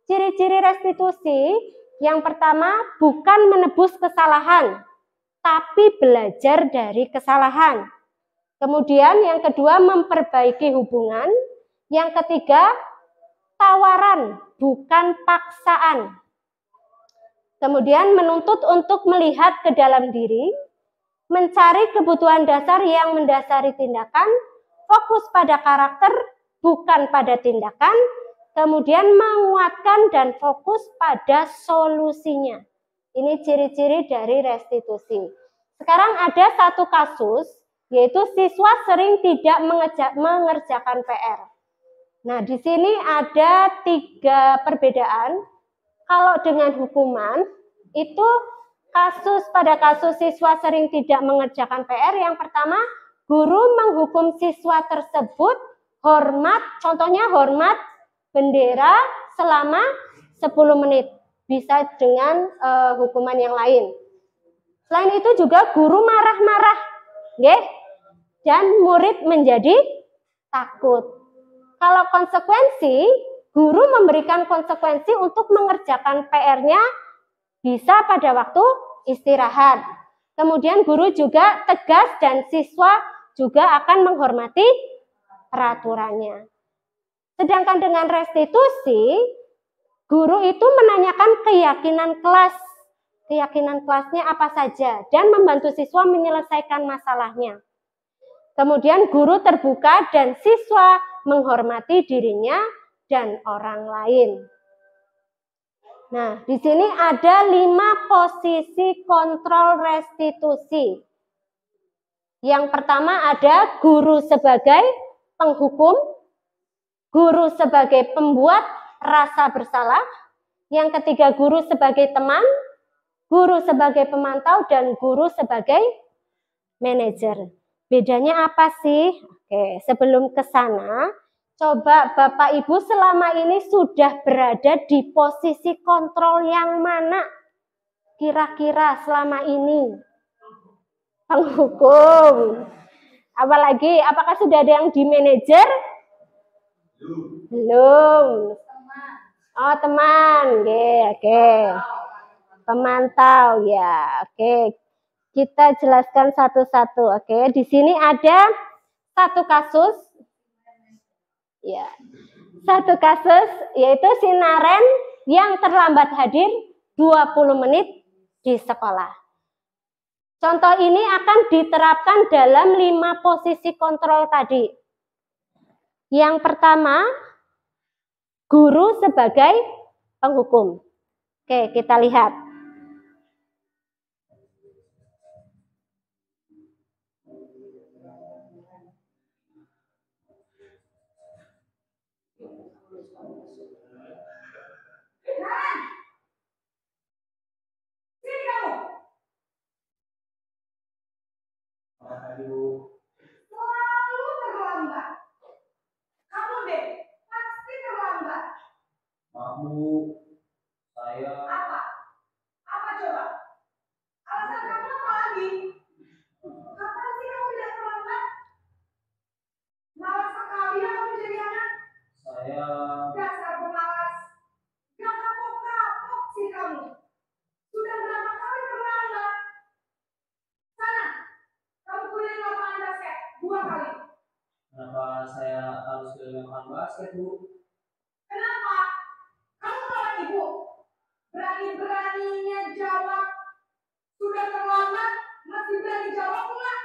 Ciri-ciri restitusi, yang pertama, bukan menebus kesalahan, tapi belajar dari kesalahan. Kemudian yang kedua, memperbaiki hubungan. Yang ketiga, tawaran, bukan paksaan. Kemudian menuntut untuk melihat ke dalam diri, mencari kebutuhan dasar yang mendasari tindakan, fokus pada karakter, bukan pada tindakan, kemudian menguatkan dan fokus pada solusinya. Ini ciri-ciri dari restitusi. Sekarang ada satu kasus, yaitu siswa sering tidak mengerjakan PR. Nah, di sini ada 3 perbedaan. Kalau dengan hukuman, itu pada kasus siswa sering tidak mengerjakan PR, yang pertama, guru menghukum siswa tersebut hormat, contohnya hormat bendera selama 10 menit. bisa dengan hukuman yang lain. Selain itu juga guru marah-marah, nggih, dan murid menjadi takut. Kalau konsekuensi, guru memberikan konsekuensi untuk mengerjakan PR-nya bisa pada waktu istirahat. Kemudian guru juga tegas dan siswa juga akan menghormati peraturannya. Sedangkan dengan restitusi, guru itu menanyakan keyakinan kelas. Keyakinan kelasnya apa saja dan membantu siswa menyelesaikan masalahnya. Kemudian guru terbuka dan siswa menghormati dirinya dan orang lain. Nah, di sini ada 5 posisi kontrol restitusi. Yang pertama ada guru sebagai penghukum, guru sebagai pembuat rasa bersalah, yang ketiga guru sebagai teman, guru sebagai pemantau, dan guru sebagai manajer. Bedanya apa sih? Oke, sebelum ke sana, coba Bapak Ibu selama ini sudah berada di posisi kontrol yang mana? Kira-kira selama ini? Penghukum. Apalagi, apakah sudah ada yang di manajer? Belum. Oh, teman. Oke. Pemantau, ya. Oke. Kita jelaskan satu-satu. Oke, di sini ada satu kasus. Ya. Satu kasus yaitu si Naren yang terlambat hadir 20 menit di sekolah. Contoh ini akan diterapkan dalam 5 posisi kontrol tadi. Yang pertama, guru sebagai penghukum. Oke, kita lihat. Selalu terlambat. Kamu deh, pasti terlambat. Maaf Bu, saya Apa? Apa coba? Alasan kamu apa lagi? Kapan sih kamu tidak terlambat? Malas sekali ya kamu jadi anak. saya Dasar pemalas. Gak kapok-kapok sih kamu. Sudah berapa kali terlambat? Sana, kamu keliling lapangan basket 2 kali. kenapa saya harus ke lapangan basket Bu? Kenapa? Kamu lawan ibu. Berani-beraninya jawab. Sudah terlambat, masih berani jawab enggak?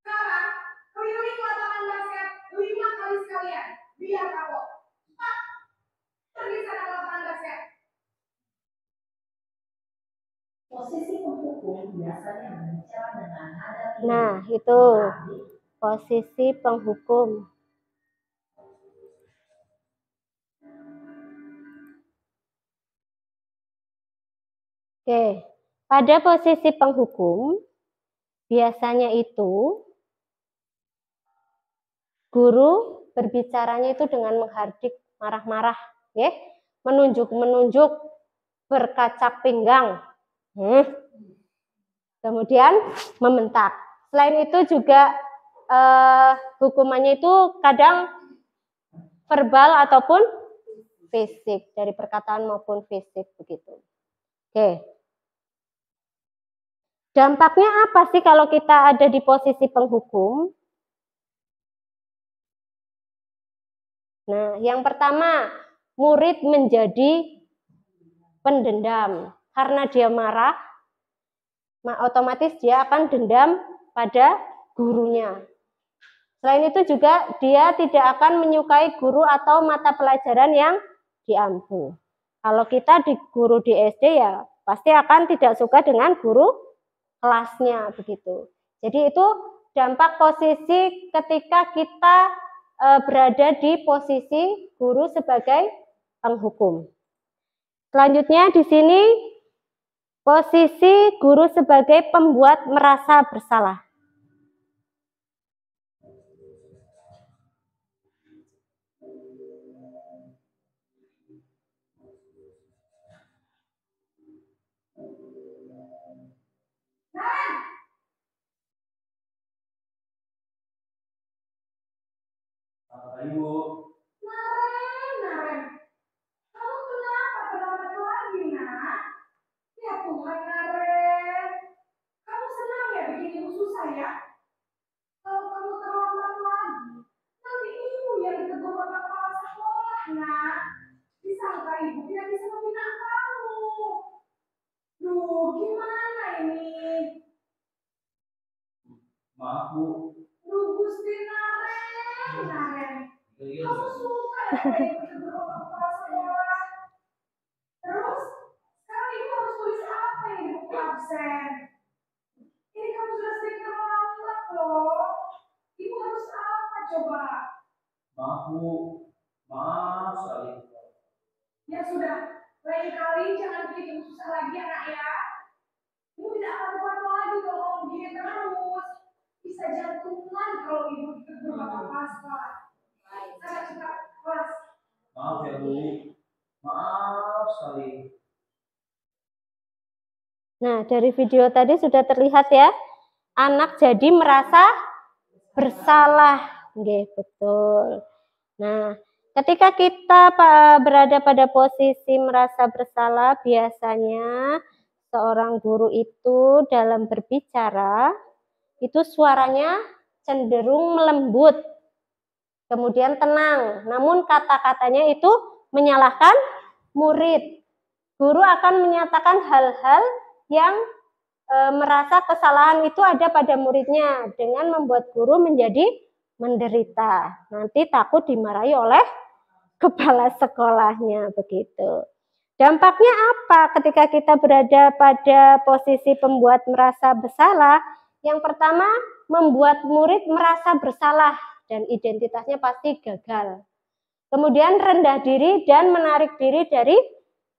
Sekarang, keliling lapangan basket 5 kali sekalian. Biar kapok. Cepat. Pergi sana ke lapangan basket. Posisi penghukum biasanya berbicara dengan nada tinggi. Nah, itu posisi penghukum. Oke, pada posisi penghukum, biasanya itu guru berbicaranya itu dengan menghardik, marah-marah, ya, menunjuk-menunjuk, berkacak pinggang, kemudian membentak. Selain itu juga hukumannya itu kadang verbal ataupun fisik, dari perkataan maupun fisik begitu. Oke. Dampaknya apa sih kalau kita ada di posisi penghukum? Nah, yang pertama, murid menjadi pendendam. Karena dia marah, otomatis dia akan dendam pada gurunya. Selain itu juga dia tidak akan menyukai guru atau mata pelajaran yang diampu. Kalau kita di guru di SD ya pasti akan tidak suka dengan guru kelasnya begitu. Jadi itu dampak posisi ketika kita berada di posisi guru sebagai penghukum. Selanjutnya di sini posisi guru sebagai pembuat merasa bersalah. Ibu. Naren, kamu kenapa terlambat lagi, nak? Ya Tuhan, Naren. Kamu senang ya bikin ibu susah ya? Kalau kamu terlambat lagi, nanti ibu yang ditegur bapak kepala sekolah, nak. Disangka ibu tidak bisa membina kamu. Duh, gimana ini? Maaf, Bu. Duh, Gusti Naren. Kamu suka ya kalau ibu ditegur bapak kepala sekolah? Terus, sekarang ibu harus tulis apa ini di buku absen? Ini kamu sudah sering terlambat loh. Ibu harus apa coba? Maaf, Bu. Maaf sekali. Ya sudah, lain kali jangan bikin ibu susah lagi anak ya. Ibu tidak akan kuat lagi kalau kamu begini terus. Bisa jantungan kalau ibu ditegur bapak kepala sekolah. Sana cepat kelas. Maaf ya, Bu. Maaf sekali. Nah, dari video tadi sudah terlihat ya, anak jadi merasa bersalah. Nggih, betul. Nah, ketika kita berada pada posisi merasa bersalah, biasanya seorang guru itu dalam berbicara, itu suaranya cenderung melembut, kemudian tenang. Namun kata-katanya itu menyalahkan murid. Guru akan menyatakan hal-hal yang merasa kesalahan itu ada pada muridnya dengan membuat guru menjadi menderita. Nanti takut dimarahi oleh kepala sekolahnya begitu. Dampaknya apa ketika kita berada pada posisi pembuat merasa bersalah? Yang pertama, membuat murid merasa bersalah dan identitasnya pasti gagal. Kemudian rendah diri dan menarik diri dari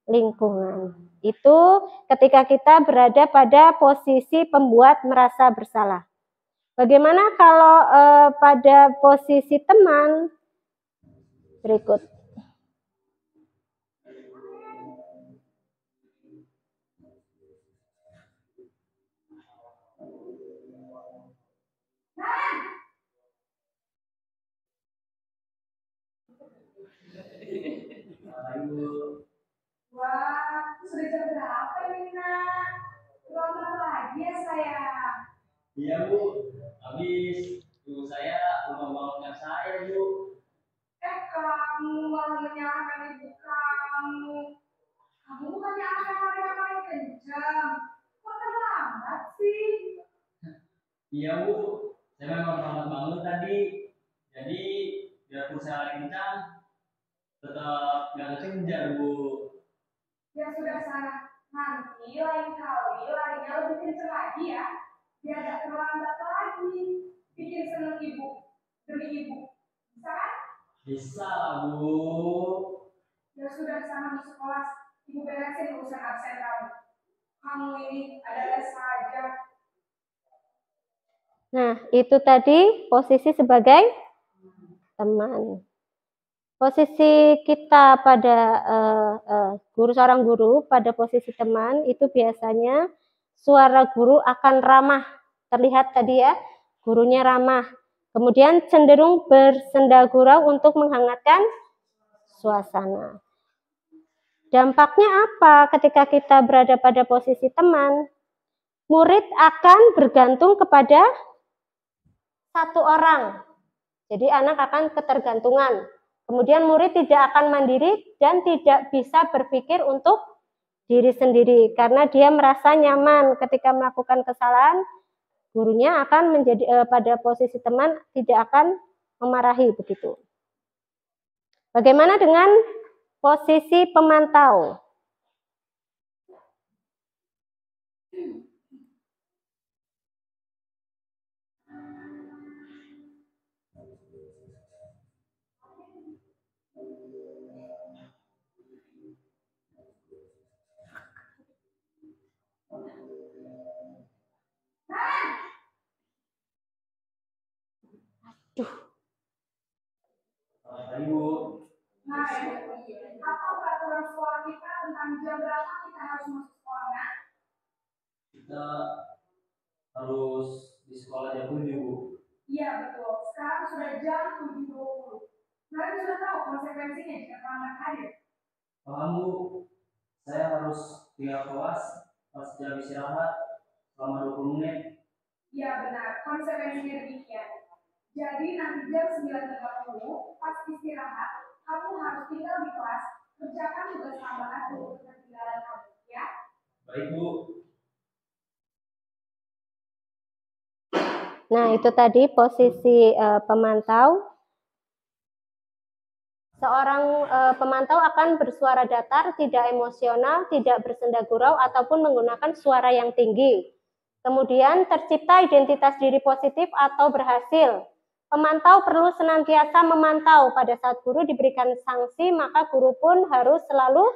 lingkungan. Itu ketika kita berada pada posisi pembuat merasa bersalah. Bagaimana kalau pada posisi teman? Berikut. Ibu. Wah, sudah jam berapa ini, nak? Terlambat lagi ya sayang. Iya, Bu. Habis ibu saya lupa bangunkan saya, Bu. Kamu malah menyalahkan ibu kamu. Kamu bukannya anak yang paling kencang. Kok terlambat sih? Iya, Bu. Saya memang terlambat bangun tadi. Jadi, biarpun saya lari kencang, tetap nggak kekejar, Bu. Ya sudah sana. Nanti lain kali larinya lebih kencang lagi ya. Biar gak terlambat lagi. Bikin seneng ibu. Demi ibu. Bisa kan? Bisa lah, Bu. Ya sudah sana masuk kelas. Ibu beresin urusan absen kamu. Kamu ini ada les saja. Nah, itu tadi posisi sebagai teman. Posisi kita pada seorang guru pada posisi teman itu biasanya suara guru akan ramah. Terlihat tadi ya, gurunya ramah. Kemudian cenderung bersenda gurau untuk menghangatkan suasana. Dampaknya apa ketika kita berada pada posisi teman? Murid akan bergantung kepada satu orang. Jadi anak akan ketergantungan. Kemudian murid tidak akan mandiri dan tidak bisa berpikir untuk diri sendiri karena dia merasa nyaman ketika melakukan kesalahan. Gurunya akan menjadi pada posisi teman tidak akan memarahi begitu. Bagaimana dengan posisi pemantau? Ibu. Nah, apa peraturan sekolah kita tentang jam berapa kita harus masuk sekolah, nak? Kita harus di sekolah jam 7, Bu. Iya betul. Sekarang sudah jam 7.20. Kalian sudah tahu konsekuensinya jika terlambat hadir. Paham Bu, saya harus tinggal kelas pas jam istirahat selama 20 menit. Ya benar, konsekuensinya demikian. Jadi nanti jam 9.30 pas istirahat, kamu harus tinggal di kelas, kerjakan tugas tambahan untuk ketinggalan kamu, ya? Baik Bu. Nah, itu tadi posisi pemantau. Seorang pemantau akan bersuara datar, tidak emosional, tidak bersenda gurau, ataupun menggunakan suara yang tinggi. Kemudian tercipta identitas diri positif atau berhasil. Pemantau perlu senantiasa memantau. Pada saat guru diberikan sanksi, maka guru pun harus selalu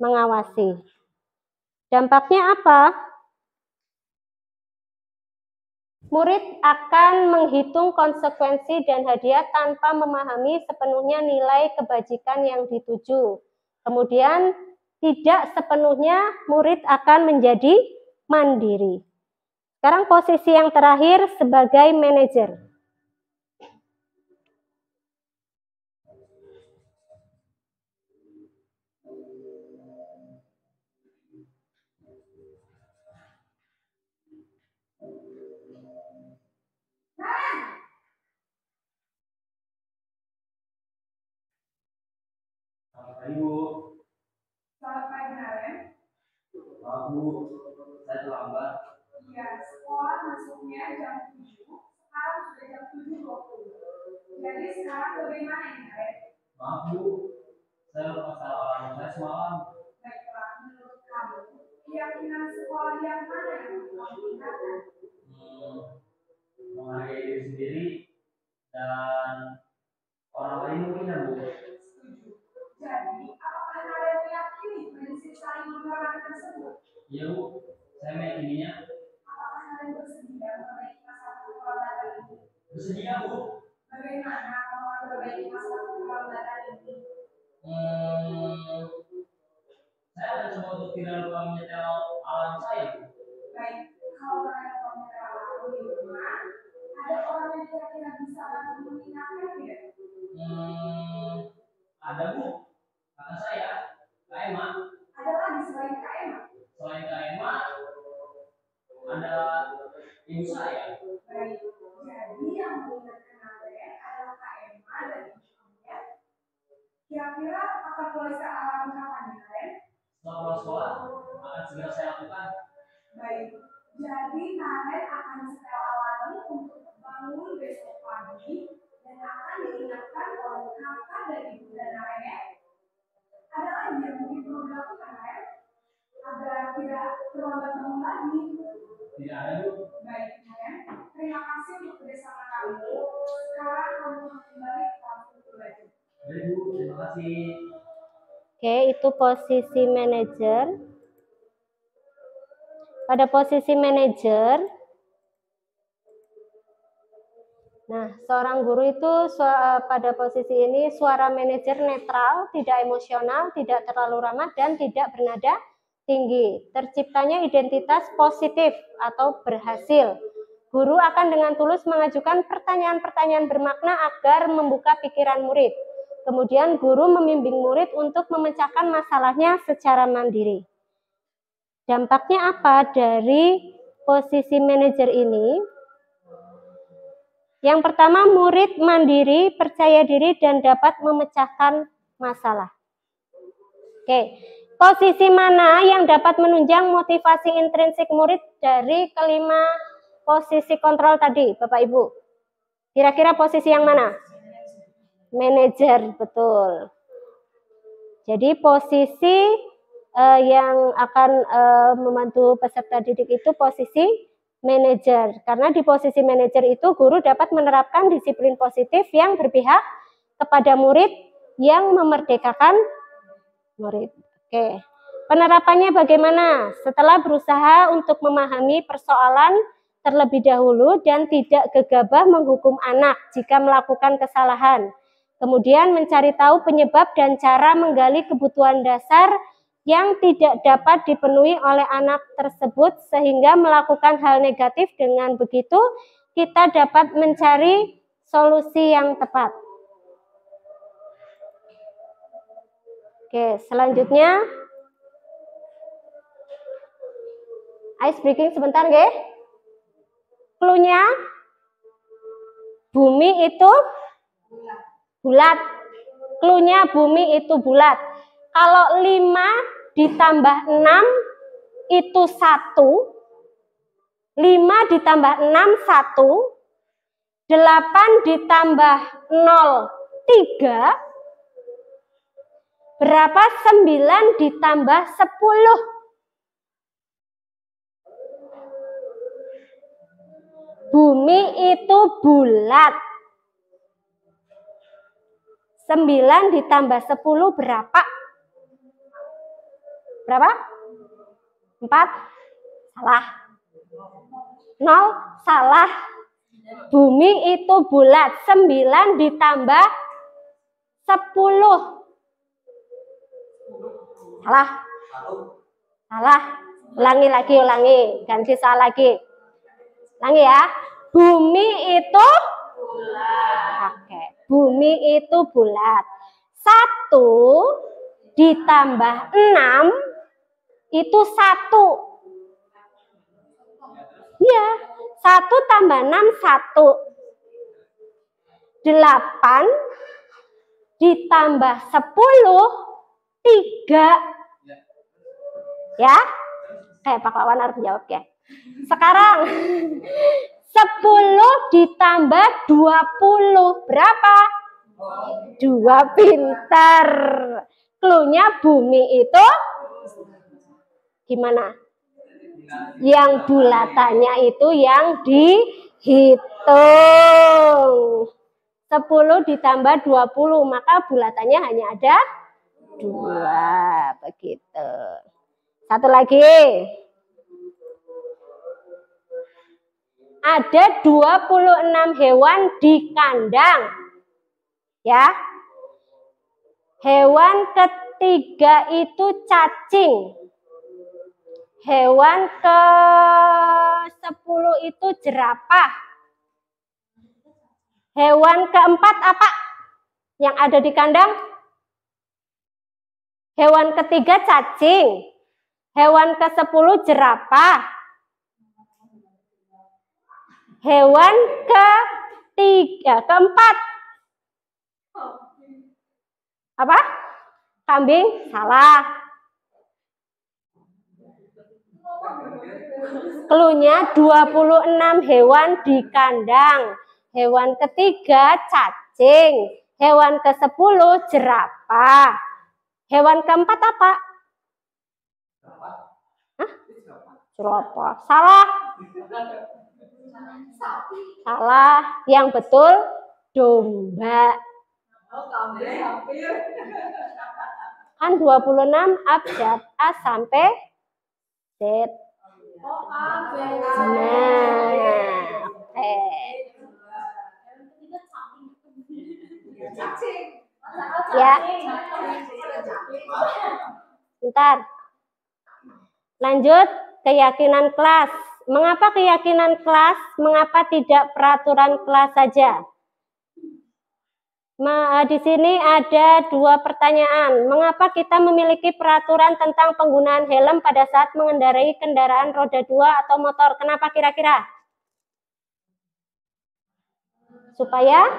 mengawasi. Dampaknya apa? Murid akan menghitung konsekuensi dan hadiah tanpa memahami sepenuhnya nilai kebajikan yang dituju. Kemudian tidak sepenuhnya murid akan menjadi mandiri. Sekarang posisi yang terakhir sebagai manajer. Selamat pagi Bu. Selamat pagi, Naren. Maaf Bu, saya terlambat. Iya, sekolah masuknya jam 7, sekarang sudah jam 7.20. Jadi sekarang bagaimana ini, Naren? Maaf Bu, saya lupa salah alarm saya semalam. Baiklah, menurut kamu, keyakinan sekolah yang mana yang kamu tinggalkan? Menghargai diri sendiri dan orang lain mungkin ya Bu. Setuju. Jadi, apakah Naren meyakini prinsip saling menghormati tersebut? Iya Bu, saya meyakininya. Apakah Naren bersedia memperbaiki masalah keterlambatan ini? Bersedia Bu. Bagaimana kamu akan memperbaiki masalah keterlambatan ini? Saya akan coba untuk tidak lupa menyetel alarm saya Bu. Baik, kalau Naren mau menyetel alarm di rumah, ada orang yang kira-kira bisa bantu mengingatkan tidak? Ada Bu, kata saya, Kak Emma. Ada lagi selain Kak Emma? Selain Kak Emma, ada ibu saya. Baik, jadi yang mengingatkan Naren adalah Kak Emma dan ibu kamu ya. Kira-kira akan mulai alarm kapan nih, Naren? Setelah pulang sekolah, akan segera saya lakukan. Baik, jadi Naren akan setel alarm untuk bangun besok pagi dan akan diingatkan oleh kakak dan ibu dan Naren ya. Ada lagi yang mungkin perlu dilakukan, Naren? Agar tidak terlambat bangun lagi. Tidak ada Bu. Baik, Naren. Terima kasih untuk kerjasama kamu. Sekarang kamu kembali ke kelas untuk belajar. Baik Bu, terima kasih. Oke, itu posisi manajer. Pada posisi manajer, nah, seorang guru itu pada posisi ini suara manajer netral, tidak emosional, tidak terlalu ramah, dan tidak bernada tinggi. Terciptanya identitas positif atau berhasil. Guru akan dengan tulus mengajukan pertanyaan-pertanyaan bermakna agar membuka pikiran murid. Kemudian guru membimbing murid untuk memecahkan masalahnya secara mandiri. Dampaknya apa dari posisi manajer ini? Yang pertama, murid mandiri, percaya diri, dan dapat memecahkan masalah. Oke, posisi mana yang dapat menunjang motivasi intrinsik murid dari kelima posisi kontrol tadi, Bapak Ibu? Kira-kira posisi yang mana? Manajer, betul. Jadi posisi yang akan membantu peserta didik itu posisi manajer. Karena di posisi manajer itu guru dapat menerapkan disiplin positif yang berpihak kepada murid yang memerdekakan murid. Oke. Penerapannya bagaimana? Setelah berusaha untuk memahami persoalan terlebih dahulu dan tidak gegabah menghukum anak jika melakukan kesalahan. Kemudian mencari tahu penyebab dan cara menggali kebutuhan dasar yang tidak dapat dipenuhi oleh anak tersebut sehingga melakukan hal negatif. Dengan begitu kita dapat mencari solusi yang tepat. Oke, selanjutnya ice breaking sebentar, nggih. Cluenya bumi itu bulat. Cluenya bumi itu bulat. Kalau 5 ditambah 6 itu 1. 5 ditambah 6 1. 8 ditambah 0 3. Berapa 9 ditambah 10? Bumi itu bulat. 9 ditambah 10 berapa? Berapa? 4? Salah. 0? Salah. Bumi itu bulat. 9 ditambah 10. Salah. Salah. Ulangi lagi, ulangi. Ganti salah lagi. Ulangi ya. Bumi itu bulat. Oke. Bumi itu bulat. 1 ditambah 6 itu 1. Iya. 1 tambah 6 1. 8 ditambah 10 3. Ya. Pak Wawan harus jawab ya. Sekarang 10 ditambah 20 berapa? 2. Pintar. Cluenya bumi itu gimana? Yang bulatannya itu yang dihitung. 10 ditambah 20, maka bulatannya hanya ada 2. Begitu. Satu lagi. Ada 26 hewan di kandang. Ya. Hewan ketiga itu cacing. Hewan ke-10 itu jerapah. Hewan keempat apa? Yang ada di kandang? Hewan ketiga cacing. Hewan ke-10 jerapah. Hewan keempat apa? Kambing. Salah. Cluenya 26 hewan di kandang. Hewan ketiga cacing. Hewan ke-10 jerapah. Hewan keempat apa? Hah? Jerapah. Salah. Salah. Yang betul domba. Kan 26 abjad A sampai Z. Ya. Bentar. Lanjut, keyakinan kelas. Mengapa keyakinan kelas? Mengapa tidak peraturan kelas saja? Di sini ada 2 pertanyaan. Mengapa kita memiliki peraturan tentang penggunaan helm pada saat mengendarai kendaraan roda 2 atau motor? Kenapa kira-kira? Supaya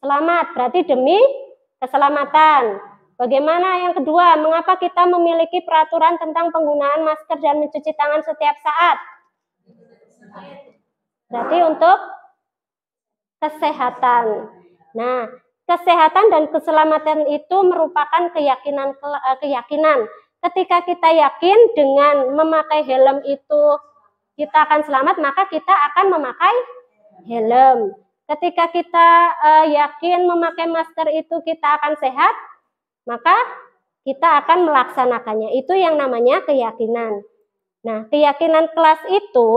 selamat, berarti demi keselamatan. Bagaimana yang kedua? Mengapa kita memiliki peraturan tentang penggunaan masker dan mencuci tangan setiap saat? Berarti untuk kesehatan. Nah, kesehatan dan keselamatan itu merupakan keyakinan. Ketika kita yakin dengan memakai helm itu kita akan selamat, maka kita akan memakai helm. Ketika kita yakin memakai masker itu kita akan sehat, maka kita akan melaksanakannya. Itu yang namanya keyakinan. Nah, keyakinan kelas itu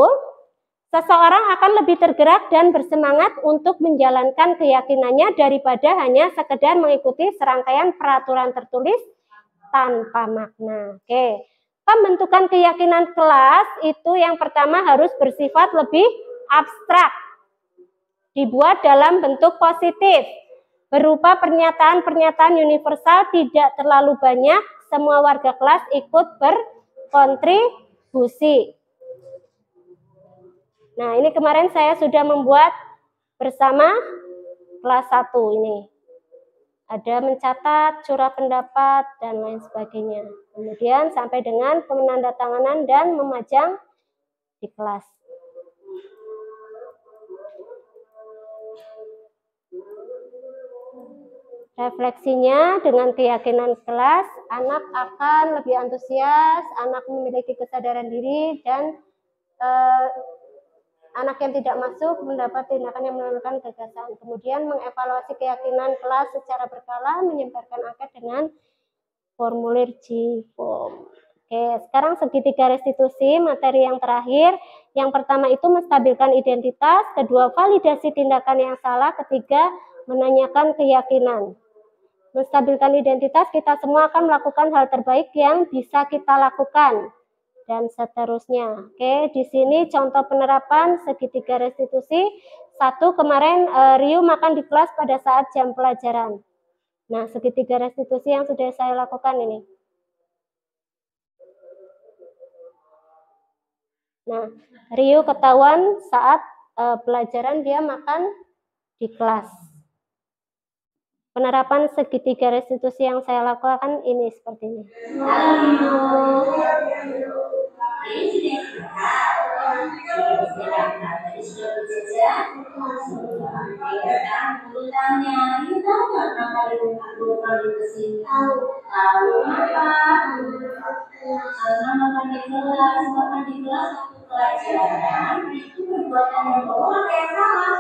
seseorang akan lebih tergerak dan bersemangat untuk menjalankan keyakinannya daripada hanya sekedar mengikuti serangkaian peraturan tertulis tanpa makna. Oke. Pembentukan keyakinan kelas itu yang pertama harus bersifat lebih abstrak. Dibuat dalam bentuk positif. berupa pernyataan-pernyataan universal tidak terlalu banyak, semua warga kelas ikut berkontribusi. Nah, ini kemarin saya sudah membuat bersama kelas 1 ini. Ada mencatat, curah pendapat, dan lain sebagainya. Kemudian sampai dengan penandatanganan dan memajang di kelas. Refleksinya dengan keyakinan kelas, anak akan lebih antusias, anak memiliki kesadaran diri, dan anak yang tidak masuk mendapat tindakan yang menurunkan gagasan. Kemudian mengevaluasi keyakinan kelas secara berkala, menyebarkan angket dengan formulir G-form. Oke, sekarang segitiga restitusi, materi yang terakhir. Yang pertama itu menstabilkan identitas, kedua validasi tindakan yang salah, ketiga menanyakan keyakinan. Menstabilkan identitas, kita semua akan melakukan hal terbaik yang bisa kita lakukan, dan seterusnya. Oke, di sini contoh penerapan segitiga restitusi. 1, kemarin Rio makan di kelas pada saat jam pelajaran. Nah, segitiga restitusi yang sudah saya lakukan ini. Nah, Rio ketahuan saat pelajaran dia makan di kelas. Penerapan segitiga restitusi yang saya lakukan ini seperti ini. Pelajaran itu perbuatan yang bohong kayak salah.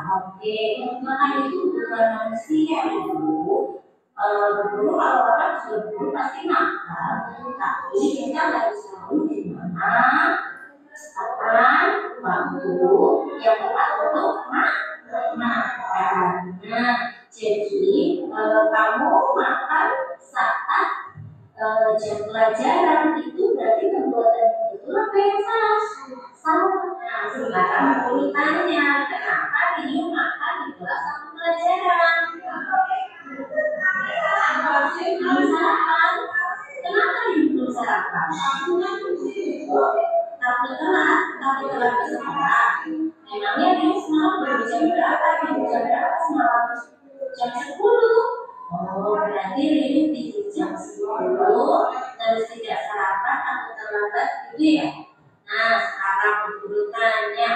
Oke, maka itu bukan manusia itu. Berburu kalau orang sudah berburu pasti nakal, tapi kita harus tahu di mana kapan waktu yang tepat untuk makan. Nah, jadi kalau kamu makan saat jam pelajaran itu berarti perbuatan itu apa yang salah? Nah, sekarang urutannya kenapa dia makan di kelas satu pelajaran? Belum sarapan. Kenapa dia belum sarapan? Takut telat ke sekolah. Memangnya dia semalam baru jam berapa? Jam berapa semalam? Jam 10. Oh, berarti dia tidur jam 10, terus tidak sarapan atau terlambat gitu ya? Nah, sekarang urutannya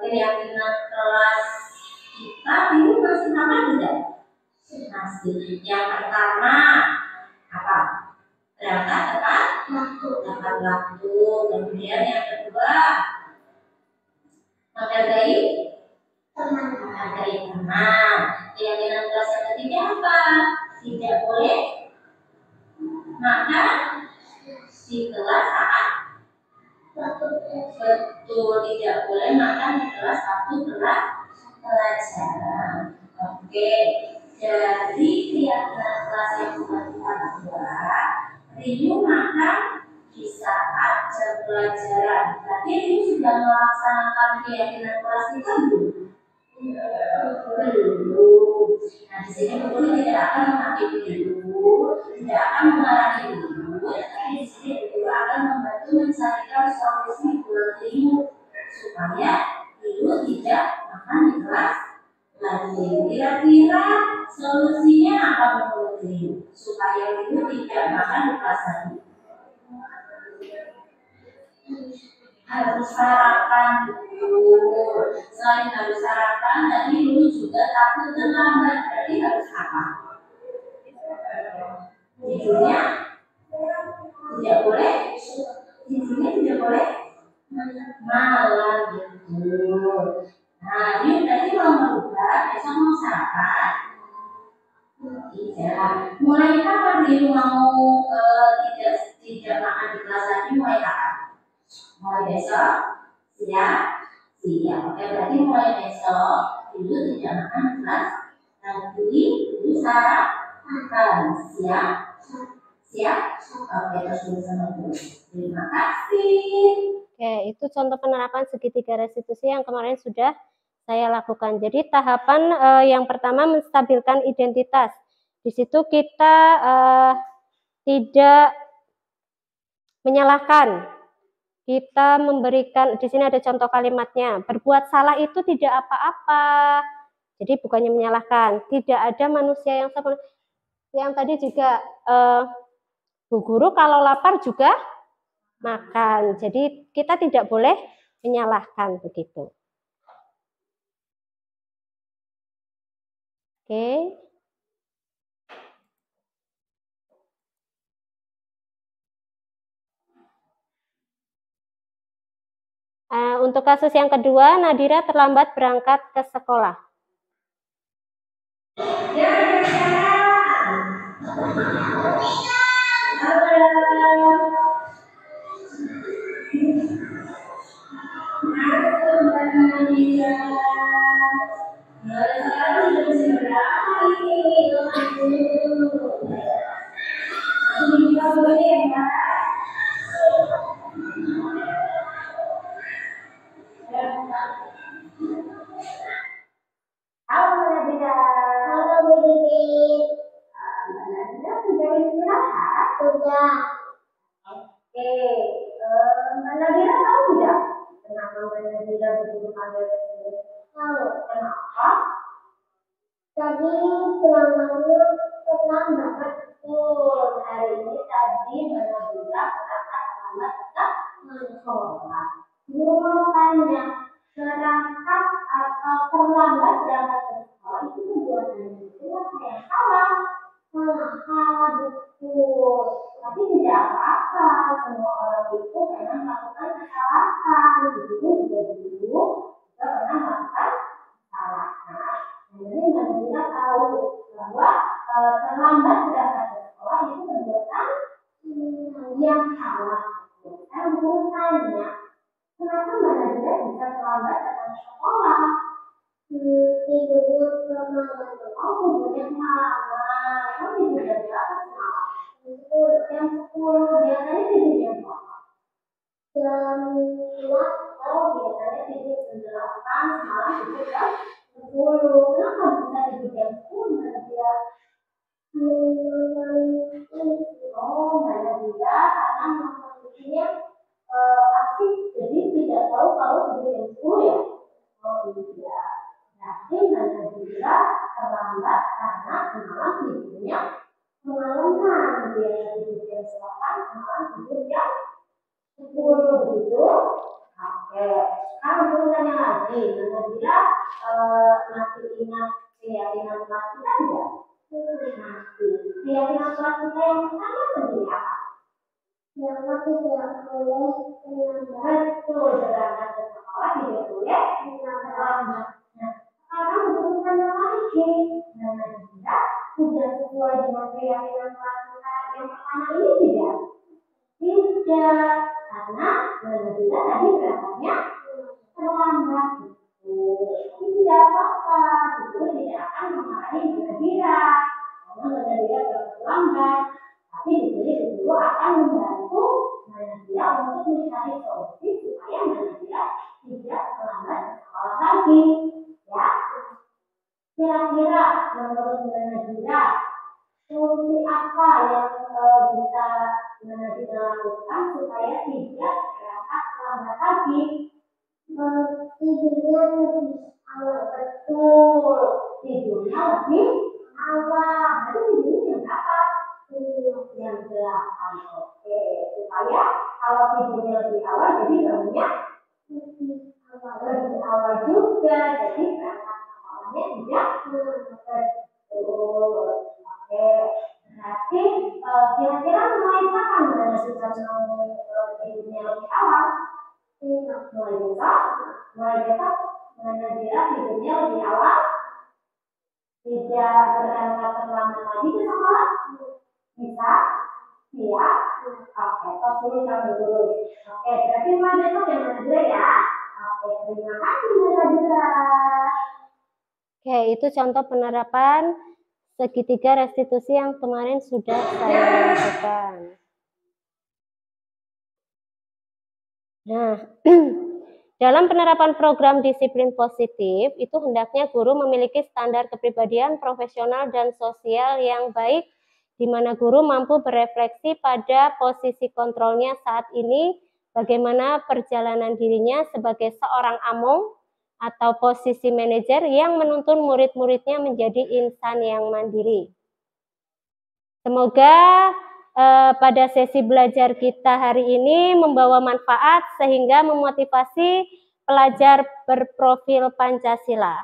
keyakinan kelas kita ini masih sama tidak? Masih. Yang pertama apa? Berangkat tepat waktu. Kemudian yang kedua menghargai teman. Keyakinan kelas yang ketiga apa? Tidak boleh makan di kelas saat betul, tidak boleh makan di kelas satu pelajaran. Oke, dari keyakinan kelas yang sudah kita buat, Rio makan di saat jam pelajaran. Berarti Rio sudah melaksanakan keyakinan kelas kita belum? Nah, di sini guru tidak akan menghakimi dulu, tidak akan mengarahkan dulu, tapi di sini guru akan membantu mencarikan solusi buat Rio supaya Rio tidak makan di kelas lagi. Kira-kira solusinya apa menurut Rio supaya Rio tidak makan di kelas lagi? Harus sarapan dulu. Selain harus sarapan, tadi dulu juga takut terlambat. Berarti harus apa? Tidurnya tidak boleh. Tidurnya tidak boleh malam betul. Nah, ini tadi mau merubah. Besok mau sarapan? Tidak. Mulai kapan dia mau tidak makan di kelas lagi? Mulai kapan? Mulai besok, siap. Oke, berarti mulai besok dulu tidak makan kelas lagi, dulu sarapan. Siap. Oke, terus dulu sama dulu. Terima kasih. Oke, itu contoh penerapan segitiga restitusi yang kemarin sudah saya lakukan. Jadi tahapan yang pertama menstabilkan identitas. Di situ kita tidak menyalahkan. Kita memberikan, di sini ada contoh kalimatnya, berbuat salah itu tidak apa-apa. Jadi bukannya menyalahkan, tidak ada manusia yang sempurna. Yang tadi juga Bu Guru kalau lapar juga makan. Jadi kita tidak boleh menyalahkan begitu. Oke. Untuk kasus yang kedua, Nadira terlambat berangkat ke sekolah. Sudah. Oke, Mbak Nadira tahu tidak kenapa Mbak Nadira begitu panggil ke sini? Tahu. Kenapa? Tadi pulangnya terlambat. Betul. Hari ini tadi Mbak Nadira berangkat terlambat ke sekolah. Guru mau tanya, berangkat atau terlambat berangkat ke sekolah itu kedua yang salah. Salah, betul. Tapi tidak apa-apa, semua orang itu pernah melakukan kesalahan. Begitu juga dulu juga pernah melakukan kesalahan. Jadi Nadira tahu bahwa terlambat berangkat ke sekolah itu perbuatan yang salah. Saya mau tanya, kenapa Mbak Nadira bisa terlambat datang ke sekolah? Tidurnya kemalaman. Oh, tidurnya kemalaman. Oh, tidur jam berapa semalam? Jam 10. Biasanya tidur jam berapa? Jam 2. Oh, biasanya tidur jam 8. Semalam tidur jam 10. Kenapa bisa tidur jam 10, Mbak Nadira? Oh, Mbak Nadira karena maksudnya asik. Jadi tidak tahu kalau tidur jam 10 ya? Oh, iya. Berarti Mbak Nadira terlambat karena semalam tidurnya kemalaman. Biasa tidur jam 8, semalam tidur jam 10 begitu. Oke, sekarang dulu tanya lagi, Mbak Nadira masih ingat keyakinan kelas kita tidak? Masih. Keyakinan kelas kita yang pertama sendiri apa? Yang tidak boleh terlambat. Betul, berangkat ke sekolah tidak boleh terlambat. Sekarang urusannya lagi, Mbak Nadira sudah sesuai dengan keyakinan kelas kita yang pertama ini tidak? Tidak, karena Mbak Nadira tadi berangkatnya terlambat. Tapi tidak apa-apa, itu tidak akan memarahi Mbak Nadira karena Mbak Nadira terlambat. Tapi di sini guru akan membantu Mbak Nadira untuk mencari solusi supaya Mbak Nadira tidak terlambat sekolah lagi. Ya, kira-kira menurut Mbak Nadira solusi apa yang bisa Mbak Nadira lakukan supaya tidak berangkat terlambat lagi? Tidurnya lebih awal. Betul, tidurnya lebih awal. Berarti tidurnya jam berapa? Jam 8. Oke, supaya kalau tidurnya lebih awal jadi bangunnya lebih awal juga, jadi berangkat sekolahnya tidak betul. Oke, berarti kira-kira mulai kapan Mbak Nadira mau tidurnya lebih awal? Mulai besok Mbak Nadira tidurnya lebih awal, tidak berangkat terlambat lagi ke sekolah. Bisa? Siap? Oke, tos dulu sambil dulu. Oke, berarti mulai besok ya Mbak Nadira ya. Oke, terima kasih Mbak Nadira. Oke, itu contoh penerapan segitiga restitusi yang kemarin sudah saya lakukan. Nah, Dalam penerapan program disiplin positif, itu hendaknya guru memiliki standar kepribadian profesional dan sosial yang baik, di mana guru mampu berefleksi pada posisi kontrolnya saat ini, bagaimana perjalanan dirinya sebagai seorang among atau posisi manajer yang menuntun murid-muridnya menjadi insan yang mandiri. Semoga pada sesi belajar kita hari ini membawa manfaat sehingga memotivasi pelajar berprofil Pancasila.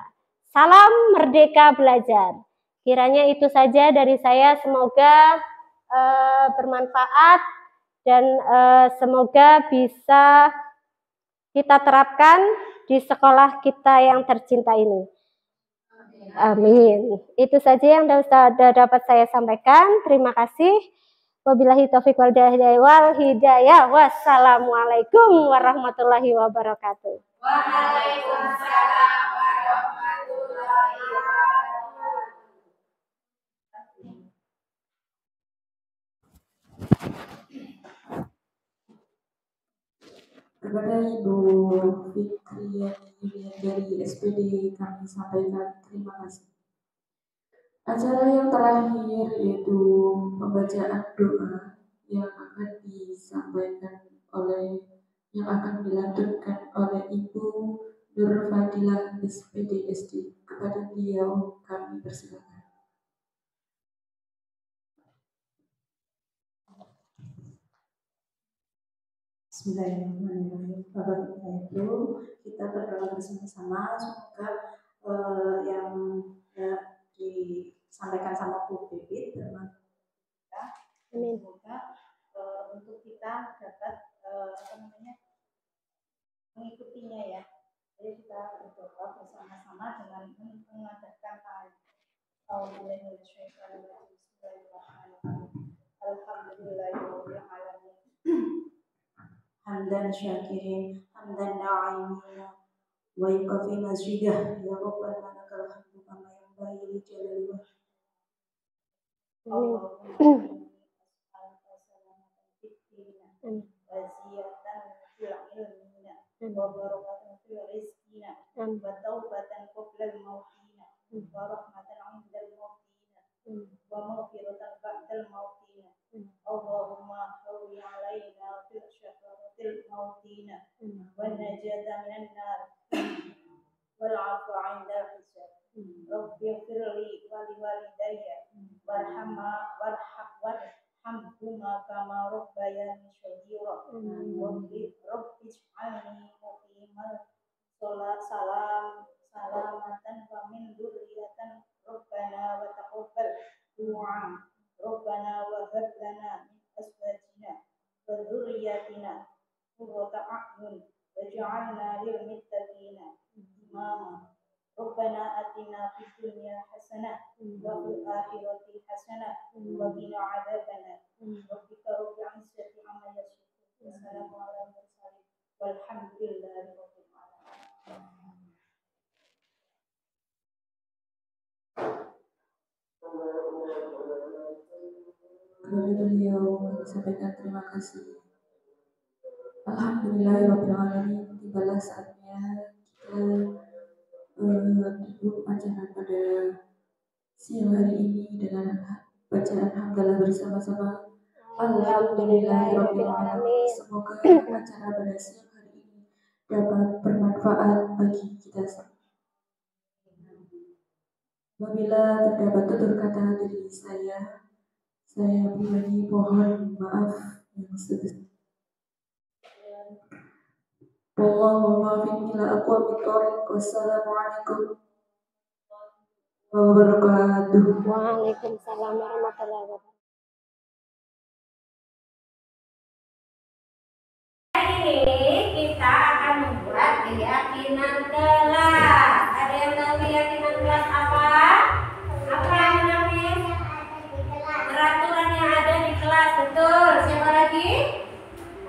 Salam merdeka belajar. Kiranya itu saja dari saya, semoga bermanfaat dan semoga bisa kita terapkan di sekolah kita yang tercinta ini. Amin. Itu saja yang dapat saya sampaikan. Terima kasih. Wabillahi taufiq wal hidayah. Wassalamualaikum warahmatullahi wabarakatuh. Waalaikumsalam warahmatullahi wabarakatuh. Kepada Ibu Fitri dari SPD kami sampaikan terima kasih. Acara yang terakhir yaitu pembacaan doa yang akan dilantunkan oleh Ibu Nur Fadilah SPD SD. Kepada beliau kami persilakan. Bismillahirrahmanirrahim. Bapak Ibu, kita berdoa bersama-sama semoga yang disampaikan sama Bu Bibit bermanfaat kita. Semoga untuk kita dapat mengikutinya ya. Jadi kita berdoa bersama-sama dengan mengadakan Alhamdulillahirabbil alamin. Hamdan syakirin, hamdan na'imin, wa yukafi masjidah, ya Rabbana lakal hamdu kama yanbaghi li jalali wajhik. Allahumma as'aluka salamatan fid din wa ziyadatan fil ilmina wa barakatan fil rizqina wa taubatan qabla al-mautina wa rahmatan 'inda al-mautina wa maghfiratan ba'da al-mautina. Allahumma hawwi 'alaina fil syahratil mautina wa najata minan nar wal 'afwa 'inda al-hisab. Rabbi firli wa liwalidayya warhamhuma kama rabbayani shaghira. Rabbi ij'alni muqimal shalat salamatan wa min dzurriyyatan rabbana wa taqabbal du'a. Rabbana wa hab lana min azwajina wa dzurriyyatina qurrata a'yun waj'alna lil muttaqina imama. Rabbana atina fid dunya hasanah wa fil akhirati hasanah wa qina adzabannar. Rabbika rabbil izzati amma yasifun. Wassalamu ala mursalin walhamdulillahi rabbil alamin. Kepada beliau kami sampaikan terima kasih. Alhamdulillahirabbil alamin. Tibalah saatnya kita tutup acara pada siang hari ini dengan bacaan hamdalah bersama-sama. Alhamdulillahirabbil alamin. Semoga acara pada siang hari ini dapat bermanfaat bagi kita semua. Apabila terdapat tutur kata dari saya pribadi mohon maaf yang sebesar. Wallahumma finila aqwamit thoriq. Wassalamualaikum wabarakatuh. Waalaikumsalam warahmatullahi wabarakatuh. Ini kita akan membuat keyakinan kelas. Ada yang tahu keyakinan kelas apa? Apa yang namanya? Peraturan yang ada di kelas, betul. Siapa lagi?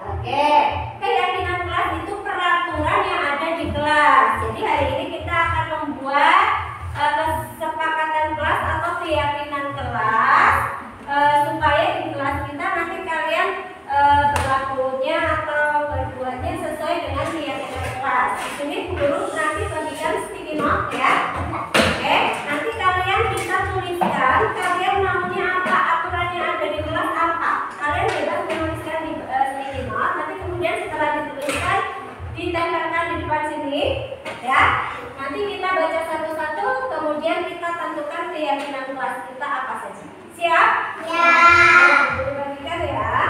Oke, keyakinan kelas itu peraturan yang ada di kelas. Jadi hari ini kita akan membuat kesepakatan kelas atau keyakinan kelas supaya di kelas kita nanti kalian berlakunya atau berbuatnya sesuai dengan keyakinan kelas. Nanti kita baca satu-satu, kemudian kita tentukan keyakinan kelas kita apa saja. Siap? Ya. Bagikan ya.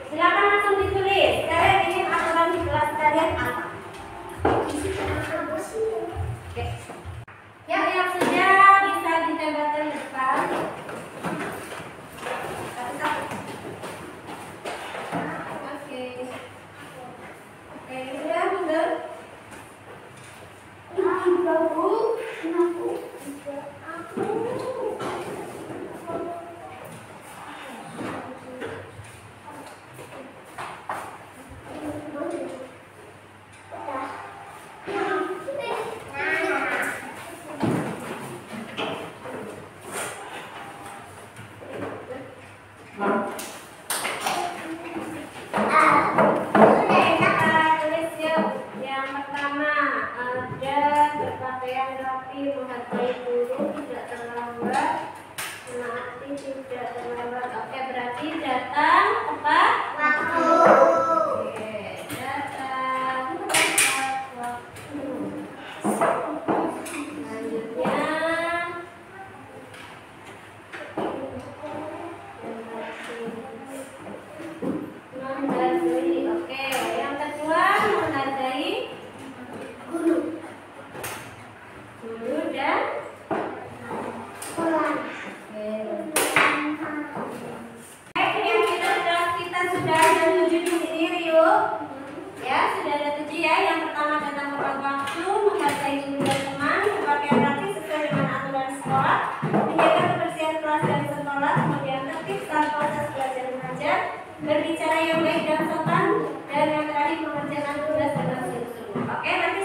Silakan langsung ditulis. Kalian ingin aturan di kelas kalian apa? Oke. Ya, yang sudah bisa ditembakkan depan. Satu-satu. Oke. Oke, sudah mundur. Tulis yuk. Yang pertama, ada berpakaian rapi, menghargai guru, tidak terlambat, menaati, tidak terlambat. Oke, berarti datang tepat waktu. Oke, datang tepat waktu. Selanjutnya, menghargai. Oke, yang kedua menghargai guru dan pulang. Oke, keyakinan kita sudah ada 7 di sini, Rio. Ya, sudah ada 7 ya. Yang pertama datang tepat waktu, menghargai guru dan teman, berpakaian rapi sesuai dengan aturan sekolah, menjaga kebersihan kelas dan sekolah, kemudian tertib saat proses belajar mengajar, berbicara yang baik dan sopan, dan yang terakhir mengerjakan tugas dengan sungguh-sungguh. Oke, berarti